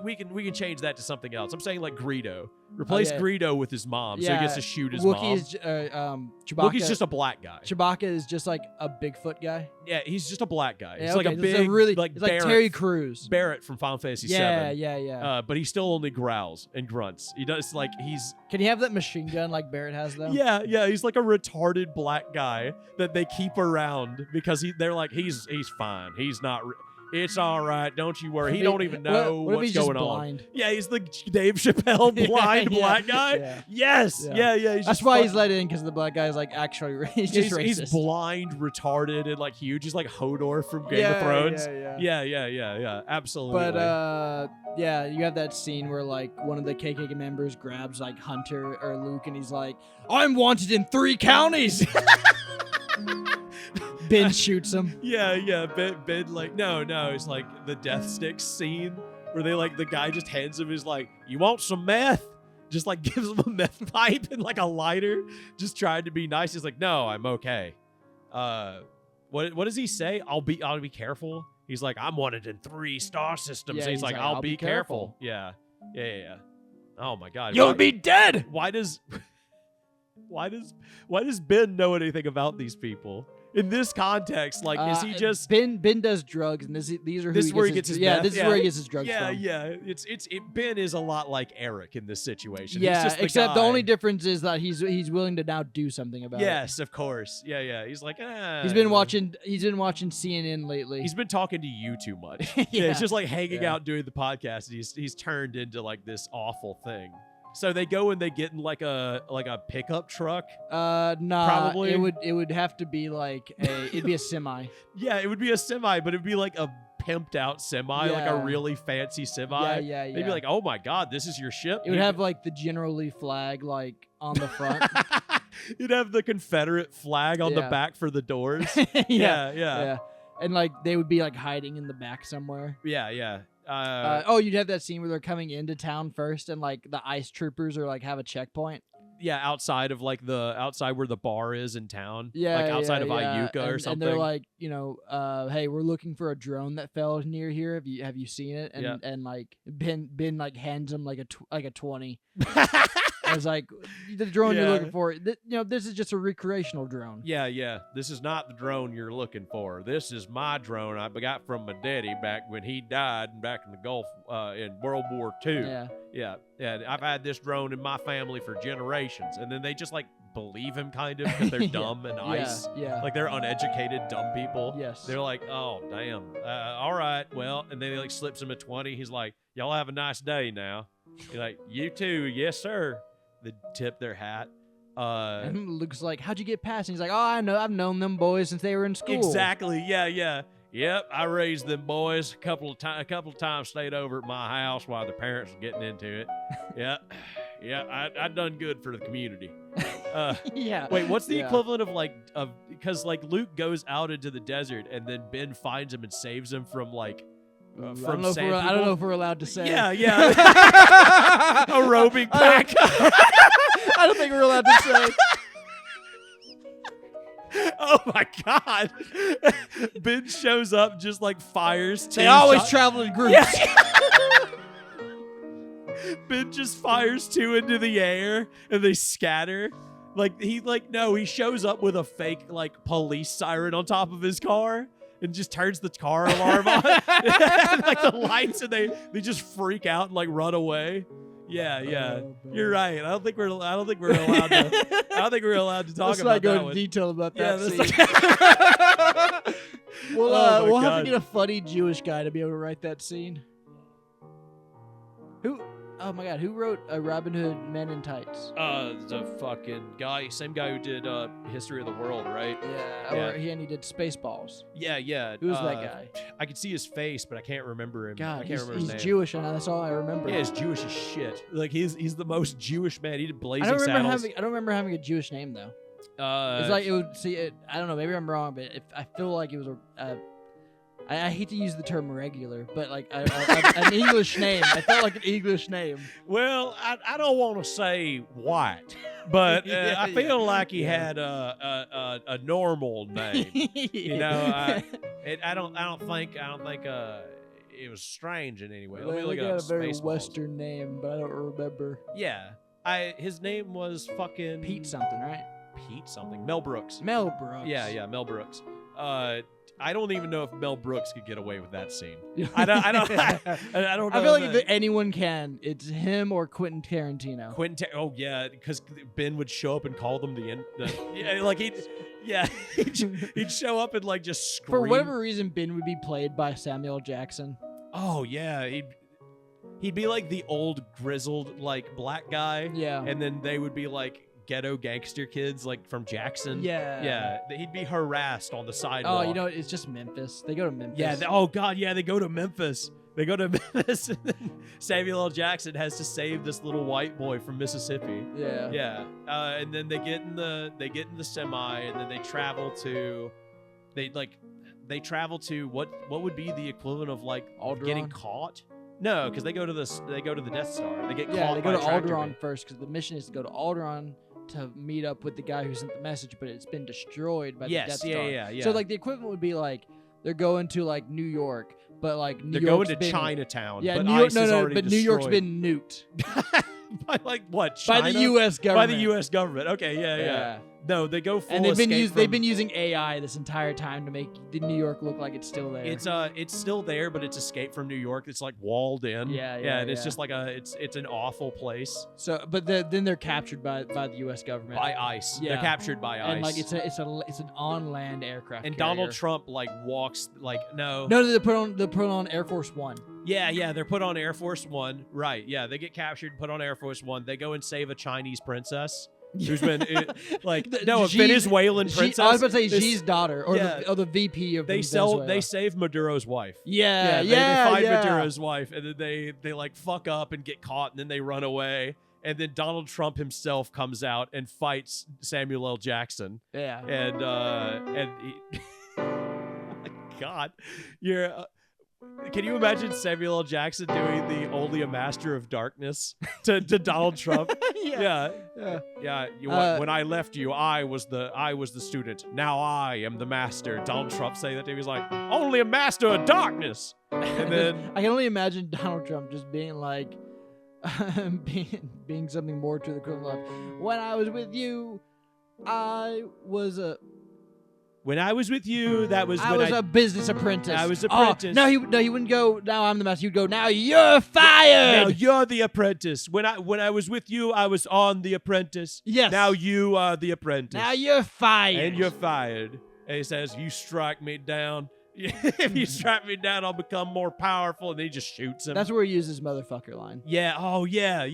We can change that to something else. I'm saying like Greedo. Replace Greedo with his mom, so he gets to shoot his mom. Chewbacca. Wookiee's just a black guy. Chewbacca is just like a Bigfoot guy. Yeah, he's just a black guy. He's Yeah, like a big, it's like like Terry Crews. Barrett from Final Fantasy VII. Yeah. But he still only growls and grunts. He does he's. Can he have that machine gun like Barrett has though? Yeah. He's like a retarded black guy that they keep around because they're like he's fine. He's not. It's all right. Don't you worry. He don't even know what what's if he's going just on. blind? Yeah, he's the Dave Chappelle blind black guy. Yeah. Yes. Yeah. That's why he's let in because the black guy is like actually he's racist. He's blind, retarded, and like huge. He's like Hodor from Game of Thrones. Yeah. Absolutely. But you have that scene where like one of the KKK members grabs like Hunter or Luke and he's like, "I'm wanted in 3 counties." Ben shoots him. Yeah. Ben like no. It's like the death sticks scene where they like the guy just hands him his like, "You want some meth?" Just like gives him a meth pipe and like a lighter. Just trying to be nice. He's like, "No, I'm okay." What does he say? I'll be careful. He's like, "I'm wanted in 3 star systems." Yeah, he's like, "I'll be careful." Yeah. Oh my God. You'll be dead. Why does Ben know anything about these people? In this context, like, is he just Ben does drugs, and these are who this is where he gets his meth? this is where he gets his drugs from. Yeah. Ben is a lot like Eric in this situation. Yeah, he's just except the guy. only difference is that he's willing to now do something about it. Yes, of course. Yeah. He's like, He's been watching CNN lately. He's been talking to you too much. Yeah. It's just like hanging out doing the podcast. And he's turned into like this awful thing. So they go and they get in like a pickup truck. Nah, probably. it would have to be like it'd be a semi. Yeah, it would be a semi, but it'd be like a pimped out semi, like a really fancy semi. Yeah. They'd be like, "Oh my God, this is your ship." It would have like the General Lee flag like on the front. You'd have the Confederate flag on the back for the doors. Yeah. And like they would be like hiding in the back somewhere. Yeah. You'd have that scene where they're coming into town first, and like the ICE troopers are like have a checkpoint. Yeah, outside where the bar is in town. Yeah, like outside of Iuka or something. And they're like, hey, we're looking for a drone that fell near here. Have you seen it? And like Ben like hands him like a 20. I was like, the drone you're Yeah. looking for, this is just a recreational drone. Yeah. This is not the drone you're looking for. This is my drone I got from my daddy back when he died back in the Gulf in World War II. Yeah. Yeah. I've had this drone in my family for generations. And then they just like believe him kind of because they're dumb and nice. Yeah. Like they're uneducated, dumb people. Yes. They're like, oh, damn. All right. Well, and then he like slips him a 20. He's like, y'all have a nice day now. You're like, you too. Yes, sir. They tip their hat. And Luke's like, how'd you get past? And he's like, oh, I know. I've known them boys since they were in school. Exactly. Yeah. Yep. I raised them boys a couple of times. Stayed over at my house while the parents were getting into it. Yeah. I done good for the community. Yeah. Wait, what's the equivalent of because like Luke goes out into the desert and then Ben finds him and saves him from like from sand people? I don't know if we're allowed to say. Yeah. A roving pack. I don't think we're allowed to say. Oh my God. Ben shows up, just like fires two. They always travel in groups. Ben just fires two into the air and they scatter. He shows up with a fake like police siren on top of his car and just turns the car alarm on. Like the lights, and they just freak out and like run away. Yeah. You're right. I don't think we're allowed to talk Let's about not go that into one. detail about that scene. Oh We'll my have to God. get a funny Jewish guy to be able to write that scene. Oh my God, who wrote Robin Hood Men in Tights? The fucking guy, same guy who did History of the World, right? Yeah. And he did Spaceballs. Yeah. Who's that guy? I can see his face, but I can't remember him. God, I can't remember his he's name. Jewish, and that's all I remember. Yeah, he's Jewish as shit. Like he's the most Jewish man. He did Blazing I don't Saddles. remember having a Jewish name though. It's like it would see it. I don't know. Maybe I'm wrong, but I feel like it was I hate to use the term regular, but like an English name. I felt like an English name. Well, I don't want to say white, but I feel like he had a normal name. You know, I don't think it was strange in any way. Let me look He it had up. a very Spaceballs. Western name, but I don't remember. Yeah, his name was fucking Pete something, right? Pete something. Mel Brooks. Mel Brooks. Yeah, Mel Brooks. I don't even know if Mel Brooks could get away with that scene. I don't know. I feel like if anyone can, it's him or Quentin Tarantino. Oh yeah, because Ben would show up and call them he'd show up and like just scream. For whatever reason, Ben would be played by Samuel Jackson. Oh yeah, he'd be like the old grizzled like black guy. Yeah. And then they would be like ghetto gangster kids like from Jackson. Yeah. He'd be harassed on the sidewalk. Oh, it's just Memphis. They go to Memphis. Yeah. They go to Memphis. And then Samuel L. Jackson has to save this little white boy from Mississippi. Yeah. And then they get in the semi, and then they travel to what would be the equivalent of like Alderaan? getting caught. No, because they go to the Death Star. They get caught. Yeah, they go by to a tractor Alderaan beam. first because the mission is to go to Alderaan to meet up with the guy who sent the message, but it's been destroyed by the Death Star. Yeah. So like the equivalent would be like they're going to like New York, but like They're going to Chinatown. Yeah, but New York, ICE is already but New York's destroyed. been nuked By like what? China? by the U.S. government. By the U.S. government. Okay, yeah. No, they go full And escape they've been using AI this entire time to make the New York look like it's still there. It's still there, but it's escape from New York. It's like walled in. Yeah, and it's just like it's an awful place. So, but then they're captured by the U.S. government. By ICE. Yeah. They're captured by ICE. And like it's an on land aircraft. And carrier. Donald Trump like walks like no. No, they put on Air Force One. Yeah, they're put on Air Force One. Right. Yeah, they get captured, put on Air Force One. They go and save a Chinese princess. Who's been a Venezuelan princess. I was about to say Xi's daughter, or the VP of they Venezuela. They save Maduro's wife. Yeah, they find Maduro's wife, and then they like fuck up and get caught, and then they run away. And then Donald Trump himself comes out and fights Samuel L. Jackson. Yeah, and he, God, you're. Can you imagine Samuel L. Jackson doing the "Only a Master of Darkness" to Donald Trump? Yeah. When I left you, I was the student. Now I am the master. Donald Trump saying that to him. He's like, "Only a master of darkness." And then I can only imagine Donald Trump just being like, being something more to the equivalent of, when I was with you, I was a... When I was with you, that was I when was a business apprentice. I was apprentice. No, he wouldn't go, now I'm the master. He'd go, now you're fired. Now you're the apprentice. When I was with you, I was on The Apprentice. Yes. Now you are the apprentice. Now you're fired. And you're fired. And he says, you strike me down. If you strike me down, I'll become more powerful. And then he just shoots him. That's where he uses motherfucker line. Yeah. Oh, yeah.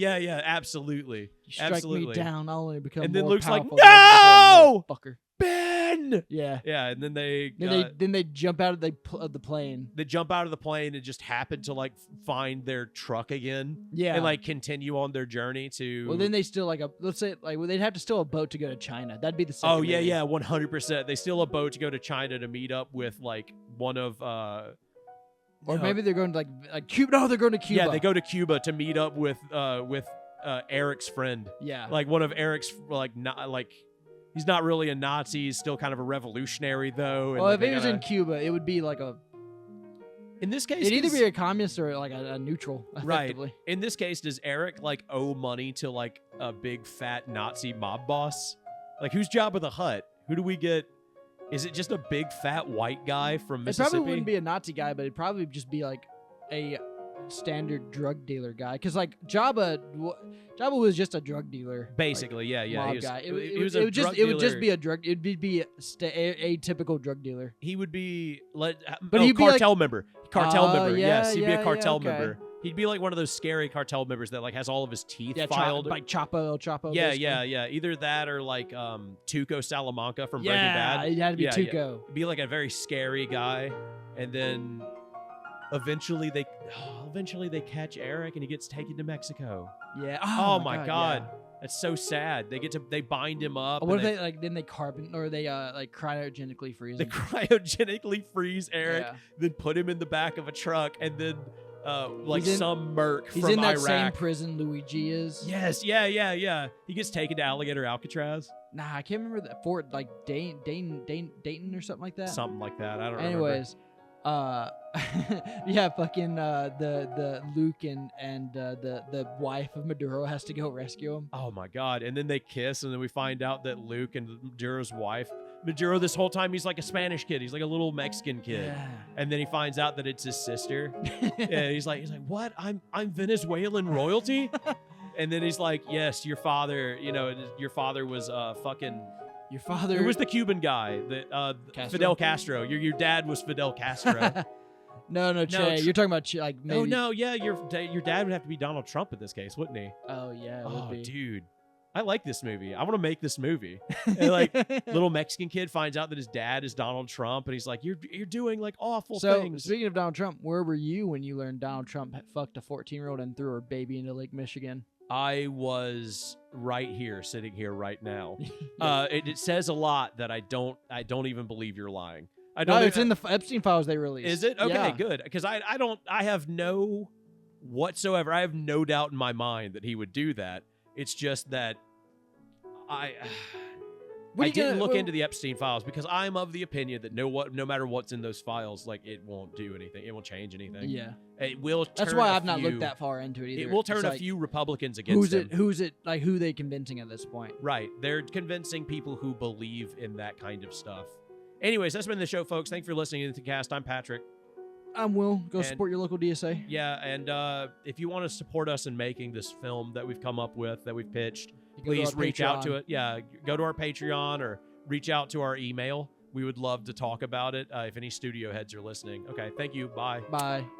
Absolutely. You strike me down, I'll only become and then more Luke's like, powerful. no! Motherfucker. Ben! Yeah. Yeah, and then they... Then they jump out of the plane. They jump out of the plane and just happen to, like, find their truck again. Yeah. And, like, continue on their journey to... Well, then they steal, like, let's say, like, they'd have to steal a boat to go to China. That'd be the second movie. 100%. They steal a boat to go to China to meet up with, like, one of... Or maybe they're going to, like Cuba. No, they're going to Cuba. Yeah, they go to Cuba to meet up with Eric's friend. Yeah. Like, one of Eric's, like, not, like... He's not really a Nazi. He's still kind of a revolutionary, though. Well, if he was in Cuba, it would be like a... In this case... It'd either be a communist or like a neutral, effectively. Right. In this case, does Eric, like, owe money to, like, a big, fat Nazi mob boss? Like, who's Jabba the Hutt? Who do we get? Is it just a big, fat, white guy from Mississippi? It probably wouldn't be a Nazi guy, but it'd probably just be, like, a standard drug dealer guy. Because, like, Jabba was just a drug dealer. Basically, like, yeah. Mob guy. It would just be a drug... It'd be a typical drug dealer. He would be... he'd be cartel like, member. Cartel member, yes. He'd be a cartel okay. member. He'd be like one of those scary cartel members that, like, has all of his teeth filed. Like El Chapo. Yeah, basically. yeah. Either that or, like, Tuco Salamanca from Breaking Bad. Yeah, it had to be Tuco. Yeah. Be like a very scary guy. And then... Eventually they catch Eric and he gets taken to Mexico. Yeah. Oh my God. Yeah. That's so sad. They bind him up. What if they like then they cryogenically freeze him? They cryogenically freeze Eric, Yeah. then put him in the back of a truck, and then some merc he's from in that Iraq. same prison Luigi is. Yes, yeah. He gets taken to Alligator Alcatraz. Nah, I can't remember that Fort like Dayton or something like that. Something like that. I don't remember. Anyways, yeah, fucking the Luke and the wife of Maduro has to go rescue him. Oh my God. And then they kiss, and then we find out that Luke and Maduro's wife, Maduro this whole time, he's like a Spanish kid. He's like a little Mexican kid. Yeah. And then he finds out that it's his sister. Yeah, he's like, what? I'm Venezuelan royalty? And then he's like, yes, your father, your father was fucking... Your father... Who was the Cuban guy? Fidel Castro. Your dad was Fidel Castro. No, Che. You're talking about like maybe... Oh, no, yeah. Your dad would have to be Donald Trump in this case, wouldn't he? Oh, yeah, it would be. Dude. I like this movie. I want to make this movie. And, like, little Mexican kid finds out that his dad is Donald Trump, and he's like, you're doing, like, awful things. So, speaking of Donald Trump, where were you when you learned Donald Trump fucked a 14-year-old and threw her baby into Lake Michigan? I was right here, sitting here right now. Yeah. It says a lot that I don't even believe you're lying. It's in the Epstein files they released. Is it? Okay, yeah. good. Because I have no doubt in my mind that he would do that. It's just that I didn't look into the Epstein files because I'm of the opinion that no matter what's in those files, like, it won't do anything. It won't change anything. Yeah. It will turn That's why I've not looked that far into it either. It will turn a few Republicans against him. Who are they convincing at this point? Right. They're convincing people who believe in that kind of stuff. Anyways, that's been the show, folks. Thanks for listening to AnythingCast. I'm Patrick. I'm Will. Go support your local DSA. Yeah, and if you want to support us in making this film that we've come up with, that we've pitched, please reach out to it. Yeah, go to our Patreon or reach out to our email. We would love to talk about it if any studio heads are listening. Okay, thank you. Bye. Bye.